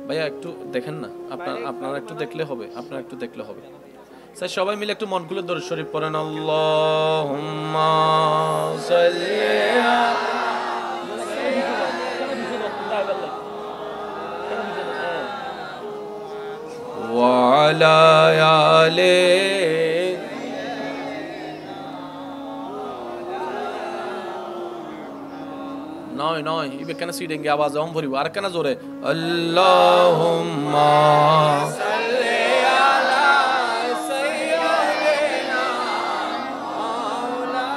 ভাইয়া একটু দেখেন না, আপনারা একটু দেখলে হবে, আপনারা একটু দেখলে হবে। স্যার সবাই মিলে একটু মন খুলে দরুদ শরীফ পড়েন। আল্লাহুম্মা সাল্লি আলা وعلى آله নয় নয় ইবে কেন সিডেঙ্গে আওয়াজ অম ভরিব আর কেন জোরে আল্লাহুম্মা সাল্লি আলা সাইয়্যিদিনা মাওলানা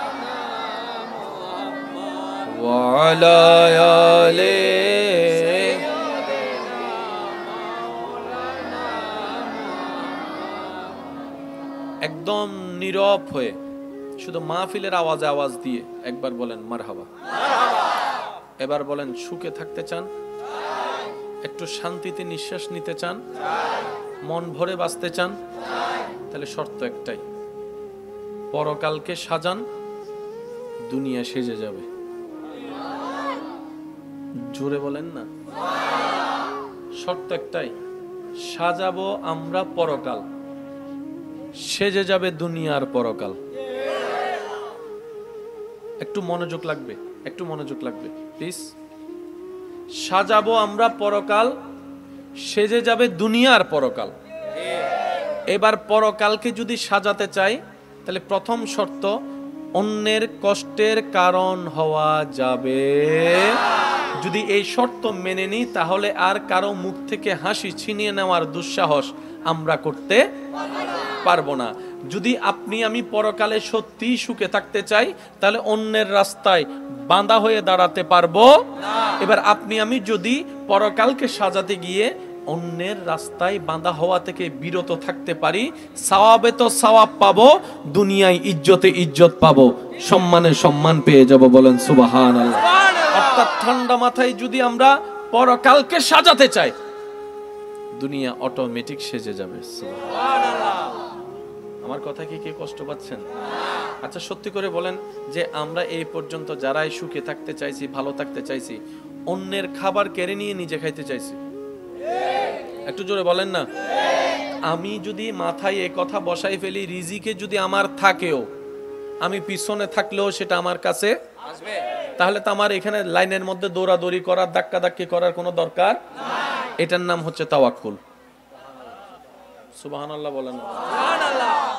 মুহাম্মদ ওয়া আলা আলি সাইয়্যিদিনা মাওলানা মুহাম্মদ একদম নীরব হয়ে শুধু মাহফিলের আওয়াজে আওয়াজ দিয়ে একবার বলেন মারহাবা মারহাবা এবার বলেন সুখে থাকতে চান একটু শান্তিতে নিঃশ্বাস নিতে চান মন ভরে বাঁচতে চান তাহলে শর্ত একটাই পরকালকে সাজান দুনিয়া সেজে যাবে জোরে বলেন না শর্ত একটাই সাজাবো আমরা পরকাল সেজে যাবে দুনিয়ার পরকাল একটু মনোযোগ লাগবে একটু মনোযোগ লাগবে প্লিজ সাজাবো আমরা পরকাল সেজে যাবে দুনিয়ার পরকাল এবার পরকালকে যদি সাজাতে চাই তাহলে প্রথম শর্ত অন্যের কষ্টের কারণ হওয়া যাবে যদি এই শর্ত মেনে নিই তাহলে আর কারো মুখ থেকে হাসি ছিনিয়ে নেওয়ার দুঃসাহস আমরা করতে পারবো না যদি আপনি আমি পরকালে সত্যি সুখে থাকতে চাই তাহলে অন্যের রাস্তায় বাঁধা হয়ে দাঁড়াতে পারবো না এবার আপনি আমি যদি পরকালকে সাজাতে গিয়ে অন্যের রাস্তায় বাঁধা হওয়া থেকে বিরত থাকতে পারি সওয়াবে তো সওয়াব পাবো দুনিয়ায় ইজ্জতে ইজ্জত পাবো সম্মানে সম্মান পেয়ে যাব বলেন সুবহানাল্লাহ অর্থাৎ ঠান্ডা মাথায় যদি আমরা পরকালকে সাজাতে চাই দুনিয়া অটোমেটিক সেজে যাবে সুবহানাল্লাহ আমার কথা কি কে কষ্ট পাচ্ছেন আচ্ছা সত্যি করে বলেন যে আমরা এই পর্যন্ত যারাই সুখে থাকতে চাইছি ভালো থাকতে চাইছি অন্যের খাবার কেড়ে নিয়ে নিজে খাইতে চাইছি একটু জোরে বলেন না আমি যদি মাথায় এই কথা বসাই ফেলি রিজিকে যদি আমার থাকেও আমি পিছনে থাকলেও সেটা আমার কাছে আসবে তাহলে তো আমার এখানে লাইনের মধ্যে দৌড়াদৌড়ি করার ধাক্কাধাক্কি করার কোনো দরকার এটার নাম হচ্ছে তাওয়াক্কুল সুবহানাল্লাহ বলেন সুবহানাল্লাহ